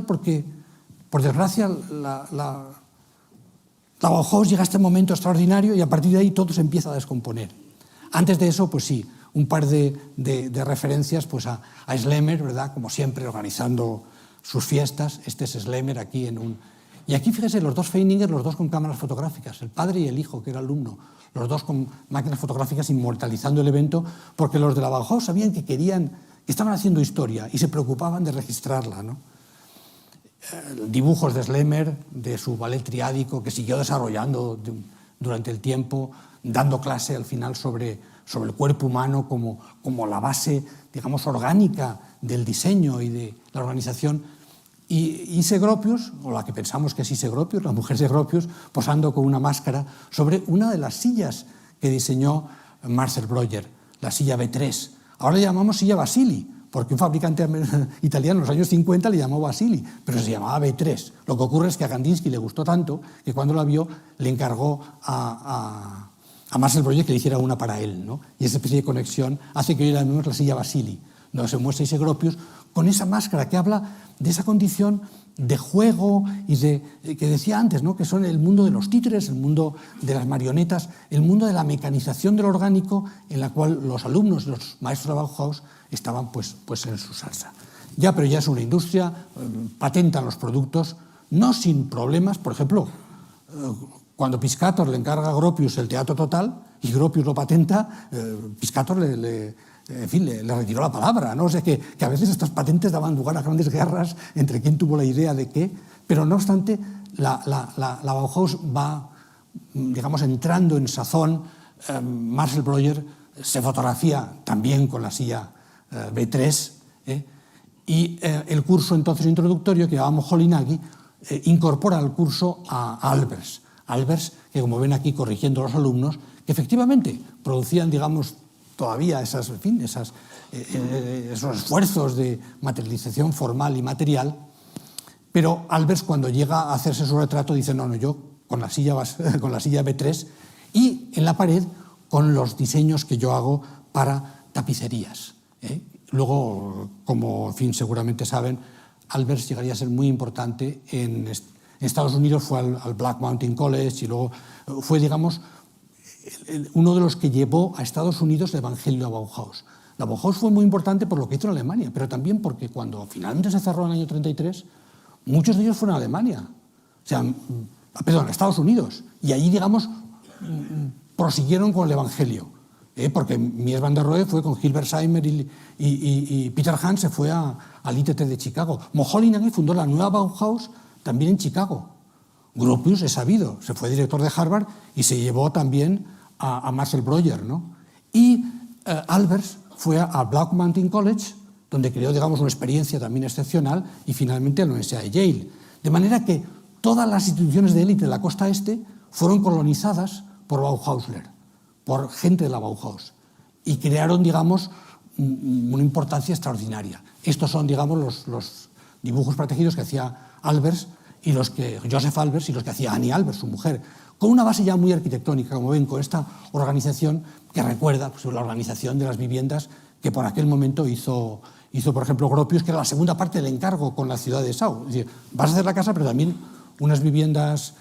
Porque, por desgracia, la Bauhaus llega a este momento extraordinario y a partir de ahí todo se empieza a descomponer. Antes de eso, pues sí, un par de referencias pues a Schlemmer, ¿verdad?, como siempre, organizando sus fiestas. Este es Schlemmer aquí y Y aquí fíjese, los dos Feininger, los dos con cámaras fotográficas, el padre y el hijo, que era alumno, los dos con máquinas fotográficas inmortalizando el evento, porque los de la Bauhaus sabían que estaban haciendo historia y se preocupaban de registrarla, ¿no? Dibujos de Schlemmer, de su ballet triádico, que siguió desarrollando durante el tiempo, dando clase al final sobre el cuerpo humano como la base, digamos, orgánica del diseño y de la organización. Y Ise Gropius, o la que pensamos que es Ise Gropius, la mujer de Gropius, posando con una máscara sobre una de las sillas que diseñó Marcel Breuer, la silla B3. Ahora le llamamos silla Basili, porque un fabricante italiano en los años 50 le llamó Basili, pero se llamaba B3. Lo que ocurre es que a Kandinsky le gustó tanto que cuando la vio le encargó a Marcel Breuer que le hiciera una para él, ¿no? Y esa especie de conexión hace que hoy la llamemos la silla Basili, donde se muestra Ise Gropius con esa máscara que habla de esa condición de juego y que decía antes, ¿no? Que son el mundo de los títeres, el mundo de las marionetas, el mundo de la mecanización del orgánico, en la cual los alumnos, los maestros de Bauhaus estaban pues en su salsa. Pero ya es una industria, patentan los productos, no sin problemas. Por ejemplo, cuando Piscator le encarga a Gropius el Teatro Total y Gropius lo patenta, Piscator le retiró la palabra, ¿no? O sea que a veces estas patentes daban lugar a grandes guerras entre quién tuvo la idea de qué, pero no obstante la Bauhaus va, digamos, entrando en sazón. Marcel Breuer se fotografía también con la silla B3, y el curso entonces introductorio que llamamos Moholy-Nagy incorpora al curso a Albers. Albers, que como ven aquí corrigiendo a los alumnos, que efectivamente producían, digamos, todavía esos esfuerzos de materialización formal y material, pero Albers, cuando llega a hacerse su retrato, dice no, yo con la silla B3 y en la pared con los diseños que yo hago para tapicerías. Luego, como seguramente saben, Albers llegaría a ser muy importante en Estados Unidos, fue al Black Mountain College y luego fue, digamos, uno de los que llevó a Estados Unidos el evangelio a Bauhaus. La Bauhaus fue muy importante por lo que hizo en Alemania, pero también porque cuando finalmente se cerró en el año 33, muchos de ellos fueron a Alemania, a Estados Unidos, y allí, digamos, prosiguieron con el evangelio, porque Mies van der Rohe fue con Hilbert Seimer y Peter Hahn se fue al ITT de Chicago. Moholy-Nagy fundó la nueva Bauhaus también en Chicago. Gropius, es sabido, se fue director de Harvard y se llevó también a Marcel Breuer, ¿no? Y Albers fue a Black Mountain College, donde creó, digamos, una experiencia también excepcional, y finalmente a la Universidad de Yale. De manera que todas las instituciones de élite de la costa este fueron colonizadas por Bauhausler, por gente de la Bauhaus, y crearon, digamos, una importancia extraordinaria. Estos son, digamos, los dibujos protegidos que hacía Albers y Joseph Albers y los que hacía Annie Albers, su mujer, con una base ya muy arquitectónica, como ven, con esta organización que recuerda la organización de las viviendas que por aquel momento hizo, por ejemplo, Gropius, que era la segunda parte del encargo con la ciudad de Sau. Es decir, vas a hacer la casa, pero también unas viviendas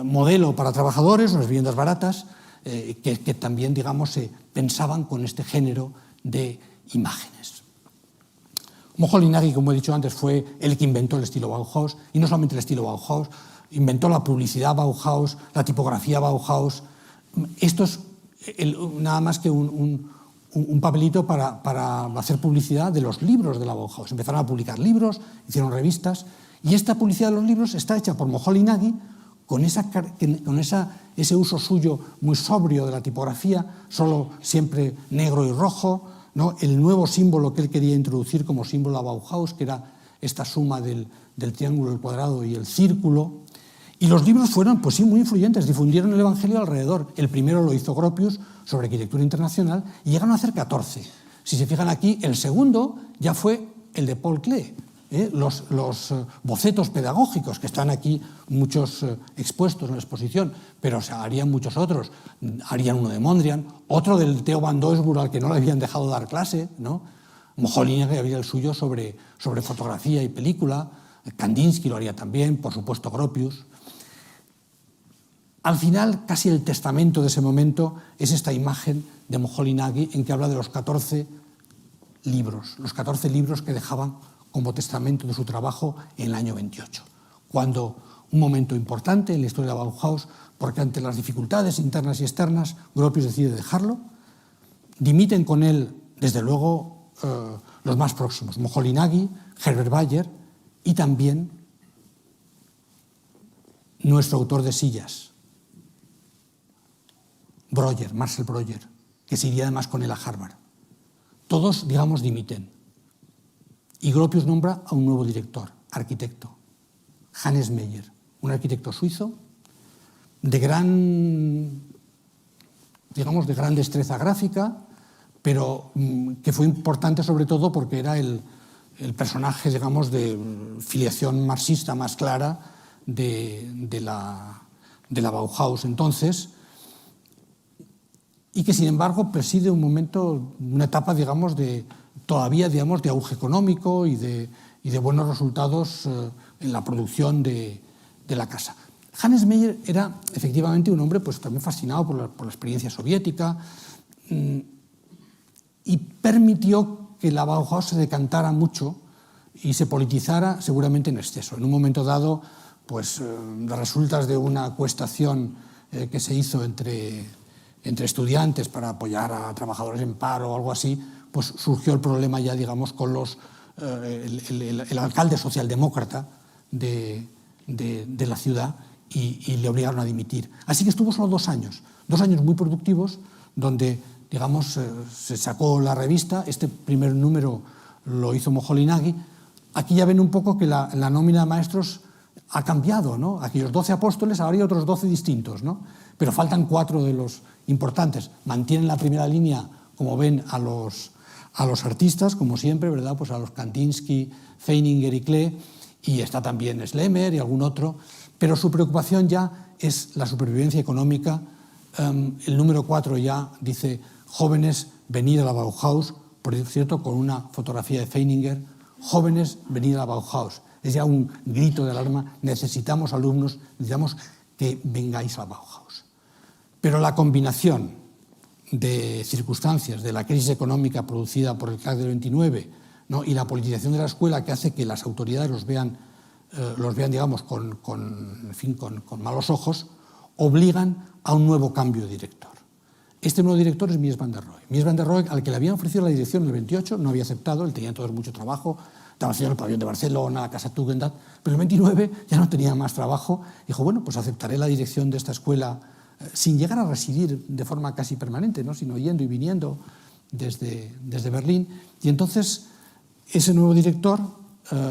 modelo para trabajadores, unas viviendas baratas, que también, digamos, se pensaban con este género de imágenes. Moholy-Nagy, como he dicho antes, fue el que inventó el estilo Bauhaus, y no solamente el estilo Bauhaus, inventó la publicidad Bauhaus, la tipografía Bauhaus. Esto es nada más que un papelito para hacer publicidad de los libros de la Bauhaus. Empezaron a publicar libros, hicieron revistas, y esta publicidad de los libros está hecha por Moholy-Nagy con ese uso suyo muy sobrio de la tipografía, solo siempre negro y rojo, ¿no? El nuevo símbolo que él quería introducir como símbolo a Bauhaus, que era esta suma del triángulo, el cuadrado y el círculo. Y los libros fueron, pues sí, muy influyentes, difundieron el evangelio alrededor. El primero lo hizo Gropius sobre arquitectura internacional y llegaron a hacer 14. Si se fijan aquí, el segundo ya fue el de Paul Klee. Los bocetos pedagógicos, que están aquí muchos expuestos en la exposición, pero harían muchos otros. Harían uno de Mondrian, otro del Theo van Doesburg, al que no le habían dejado dar clase, ¿no? Moholy-Nagy haría el suyo sobre fotografía y película. Kandinsky lo haría también, por supuesto Gropius. Al final, casi el testamento de ese momento es esta imagen de Moholy-Nagy en que habla de los 14 libros, los 14 libros que dejaban como testamento de su trabajo en el año 28, cuando un momento importante en la historia de la Bauhaus, porque ante las dificultades internas y externas, Gropius decide dejarlo. Dimiten con él, desde luego, los más próximos, Moholy-Nagy, Herbert Bayer y también nuestro autor de sillas, Breuer, Marcel Breuer, que se iría además con él a Harvard. Todos, digamos, dimiten. Y Gropius nombra a un nuevo director, arquitecto, Hannes Meyer, un arquitecto suizo de gran destreza gráfica, pero que fue importante sobre todo porque era el personaje, digamos, de filiación marxista más clara de la Bauhaus entonces, y que sin embargo preside un momento, una etapa, digamos, todavía de auge económico y de buenos resultados en la producción de la casa. Hannes Meyer era efectivamente un hombre pues, también fascinado por la experiencia soviética y permitió que la Bauhaus se decantara mucho y se politizara seguramente en exceso. En un momento dado, pues, de resultas de una acuestación que se hizo entre estudiantes para apoyar a trabajadores en paro o algo así, pues surgió el problema ya, digamos, con el alcalde socialdemócrata de la ciudad y le obligaron a dimitir. Así que estuvo solo 2 años muy productivos, donde, digamos, se sacó la revista. Este primer número lo hizo Moholy-Nagy. Aquí ya ven un poco que la nómina de maestros ha cambiado, ¿no? Aquellos 12 apóstoles, ahora hay otros 12 distintos, ¿no? Pero faltan 4 de los importantes. Mantienen la primera línea, como ven, a los artistas, como siempre, ¿verdad? Pues a los Kandinsky, Feininger y Klee, y está también Schlemmer y algún otro, pero su preocupación ya es la supervivencia económica. El número 4 ya dice: jóvenes, venid a la Bauhaus, por cierto, con una fotografía de Feininger: jóvenes, venid a la Bauhaus. Es ya un grito de alarma: necesitamos alumnos, necesitamos que vengáis a la Bauhaus. Pero la combinación de circunstancias de la crisis económica producida por el crack del 29, ¿no? Y la politización de la escuela, que hace que las autoridades los vean digamos, con malos ojos, obligan a un nuevo cambio de director. Este nuevo director es Mies van der Rohe. Mies van der Rohe, al que le habían ofrecido la dirección en el 28, no había aceptado, él tenía entonces mucho trabajo, estaba haciendo el pabellón de Barcelona, la Casa Tugendhat, pero en el 29 ya no tenía más trabajo. Dijo: bueno, pues aceptaré la dirección de esta escuela, sin llegar a residir de forma casi permanente, ¿no? Sino yendo y viniendo desde Berlín. Y entonces ese nuevo director,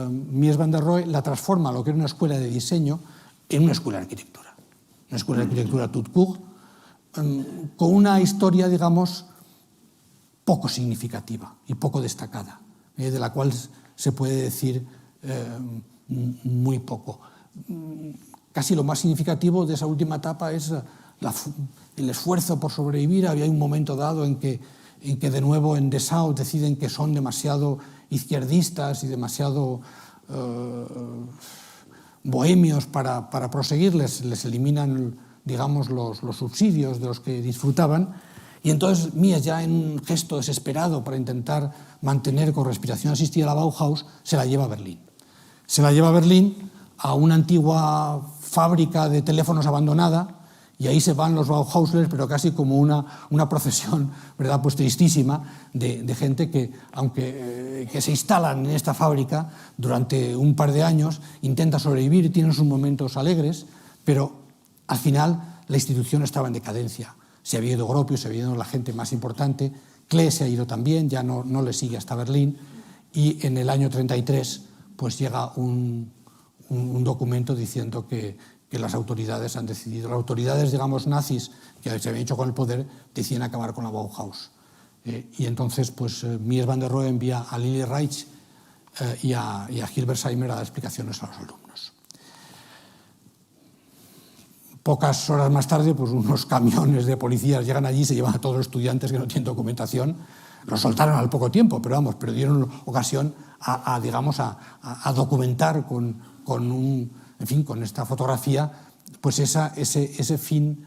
Mies van der Rohe, la transforma lo que era una escuela de diseño en una escuela de arquitectura. Una escuela de arquitectura tout court, con una historia, digamos, poco significativa y poco destacada, de la cual se puede decir muy poco. Casi lo más significativo de esa última etapa es el esfuerzo por sobrevivir. Había un momento dado en que de nuevo en Dessau deciden que son demasiado izquierdistas y demasiado bohemios para proseguir, les eliminan, digamos, los subsidios de los que disfrutaban, y entonces Mies, ya en un gesto desesperado para intentar mantener con respiración asistida la Bauhaus, se la lleva a Berlín. Se la lleva a Berlín, a una antigua fábrica de teléfonos abandonada, y ahí se van los Bauhauslers, pero casi como una procesión, ¿verdad?, pues tristísima, de gente que, aunque que se instalan en esta fábrica durante un par de años, intenta sobrevivir, tienen sus momentos alegres, pero al final la institución estaba en decadencia. Se había ido Gropius, se había ido la gente más importante, Klee se ha ido también, ya no le sigue hasta Berlín, y en el año 33 pues llega un documento diciendo que las autoridades han decidido, las autoridades, digamos, nazis, que se habían hecho con el poder, deciden acabar con la Bauhaus. Y entonces pues Mies van der Rohe envía a Lili Reich y a Hilbersheimer a dar explicaciones a los alumnos. Pocas horas más tarde, pues unos camiones de policías llegan allí y se llevan a todos los estudiantes que no tienen documentación. Los soltaron al poco tiempo, pero dieron ocasión a documentar con esta fotografía, pues ese fin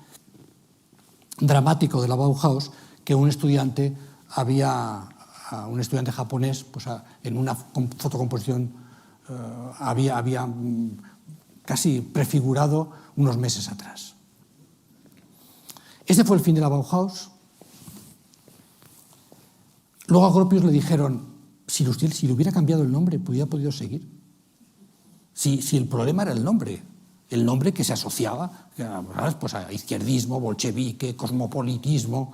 dramático de la Bauhaus, que un estudiante japonés, pues en una fotocomposición había casi prefigurado unos meses atrás. Este fue el fin de la Bauhaus. Luego a Gropius le dijeron, si le hubiera cambiado el nombre, hubiera podido seguir. Si el problema era el nombre que se asociaba, pues, a izquierdismo, bolchevique, cosmopolitismo.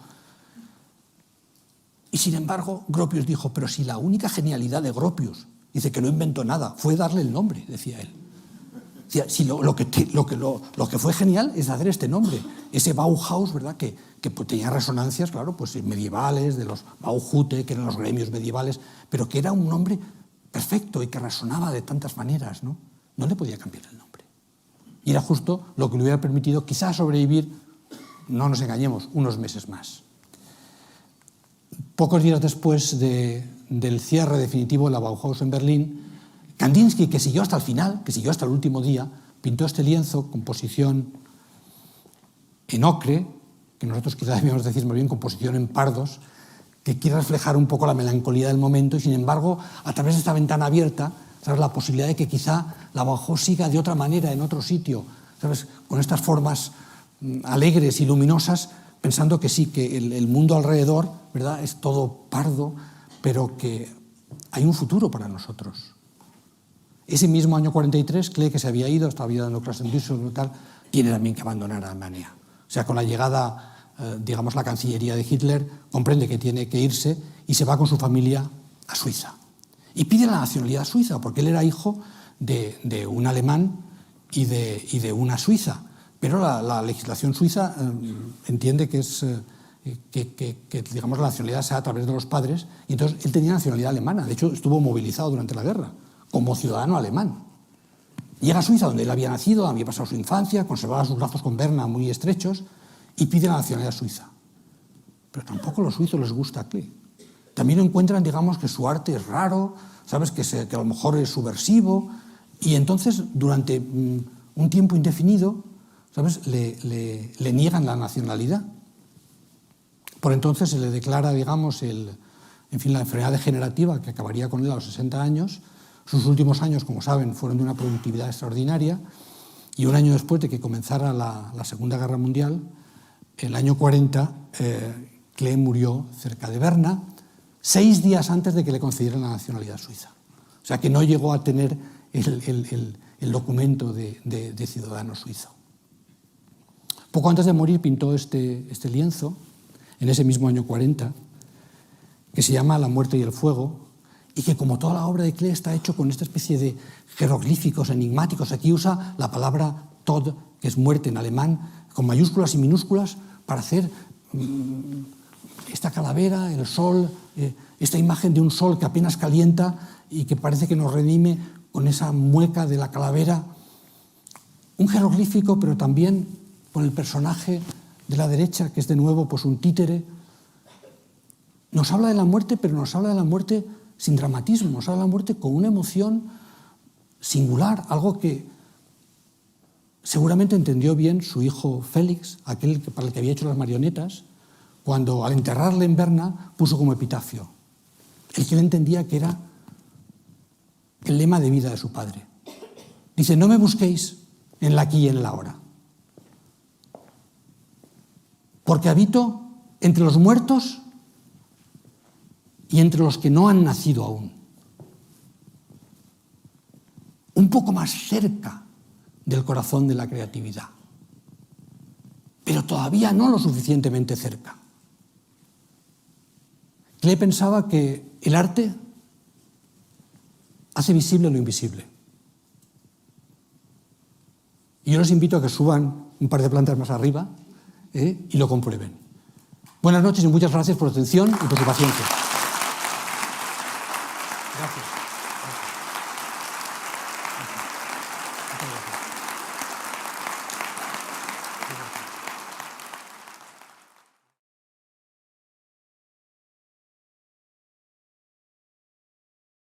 Y sin embargo, Gropius dijo, pero si la única genialidad de Gropius, dice que no inventó nada, fue darle el nombre, decía él. Si lo que fue genial es hacer este nombre, ese Bauhaus, ¿verdad? Que tenía resonancias, claro, pues medievales, de los Bauhute, que eran los gremios medievales, pero que era un nombre perfecto y que resonaba de tantas maneras, ¿no? No le podía cambiar el nombre. Y era justo lo que le hubiera permitido quizás sobrevivir, no nos engañemos, unos meses más. Pocos días después del cierre definitivo de la Bauhaus en Berlín, Kandinsky, que siguió hasta el final, que siguió hasta el último día, pintó este lienzo, composición en ocre, que nosotros quizás debíamos decir más bien composición en pardos, que quiere reflejar un poco la melancolía del momento y, sin embargo, a través de esta ventana abierta, ¿sabes?, la posibilidad de que quizá la Bauhaus siga de otra manera en otro sitio, ¿sabes?, con estas formas alegres y luminosas, pensando que sí, que el mundo alrededor, ¿verdad?, es todo pardo, pero que hay un futuro para nosotros. Ese mismo año 43, Klee, que se había ido, estaba dando clases en Düsseldorf y tal, tiene también que abandonar Alemania. O sea, con la llegada, digamos, la Cancillería de Hitler, comprende que tiene que irse y se va con su familia a Suiza. Y pide la nacionalidad suiza, porque él era hijo de un alemán y de una suiza. Pero la legislación suiza entiende que digamos, la nacionalidad sea a través de los padres, y entonces él tenía nacionalidad alemana. De hecho, estuvo movilizado durante la guerra como ciudadano alemán. Llega a Suiza, donde él había nacido, había pasado su infancia, conservaba sus lazos con Berna muy estrechos, y pide la nacionalidad suiza. Pero tampoco a los suizos les gusta Klee. También encuentran, digamos, que su arte es raro, ¿sabes?, que a lo mejor es subversivo, y entonces, durante un tiempo indefinido, ¿sabes?, le niegan la nacionalidad. Por entonces se le declara, digamos, la enfermedad degenerativa que acabaría con él a los 60 años. Sus últimos años, como saben, fueron de una productividad extraordinaria, y un año después de que comenzara la Segunda Guerra Mundial, el año 40, Klee murió cerca de Berna, 6 días antes de que le concedieran la nacionalidad suiza. O sea, que no llegó a tener el documento de ciudadano suizo. Poco antes de morir pintó este lienzo, en ese mismo año 40, que se llama La muerte y el fuego, y que, como toda la obra de Klee, está hecho con esta especie de jeroglíficos enigmáticos. Aquí usa la palabra Tod, que es muerte en alemán, con mayúsculas y minúsculas, para hacer esta calavera, el sol, esta imagen de un sol que apenas calienta y que parece que nos redime con esa mueca de la calavera. Un jeroglífico, pero también con el personaje de la derecha, que es de nuevo pues un títere. Nos habla de la muerte, pero nos habla de la muerte sin dramatismo, nos habla de la muerte con una emoción singular, algo que seguramente entendió bien su hijo Félix, aquel para el que había hecho las marionetas, cuando al enterrarle en Berna puso como epitafio, el que él entendía que era el lema de vida de su padre. Dice, no me busquéis en el aquí y en el ahora, porque habito entre los muertos y entre los que no han nacido aún. Un poco más cerca del corazón de la creatividad, pero todavía no lo suficientemente cerca. Klee pensaba que el arte hace visible lo invisible. Y yo les invito a que suban un par de plantas más arriba y lo comprueben. Buenas noches y muchas gracias por su atención y por su paciencia. Gracias. Muchas gracias.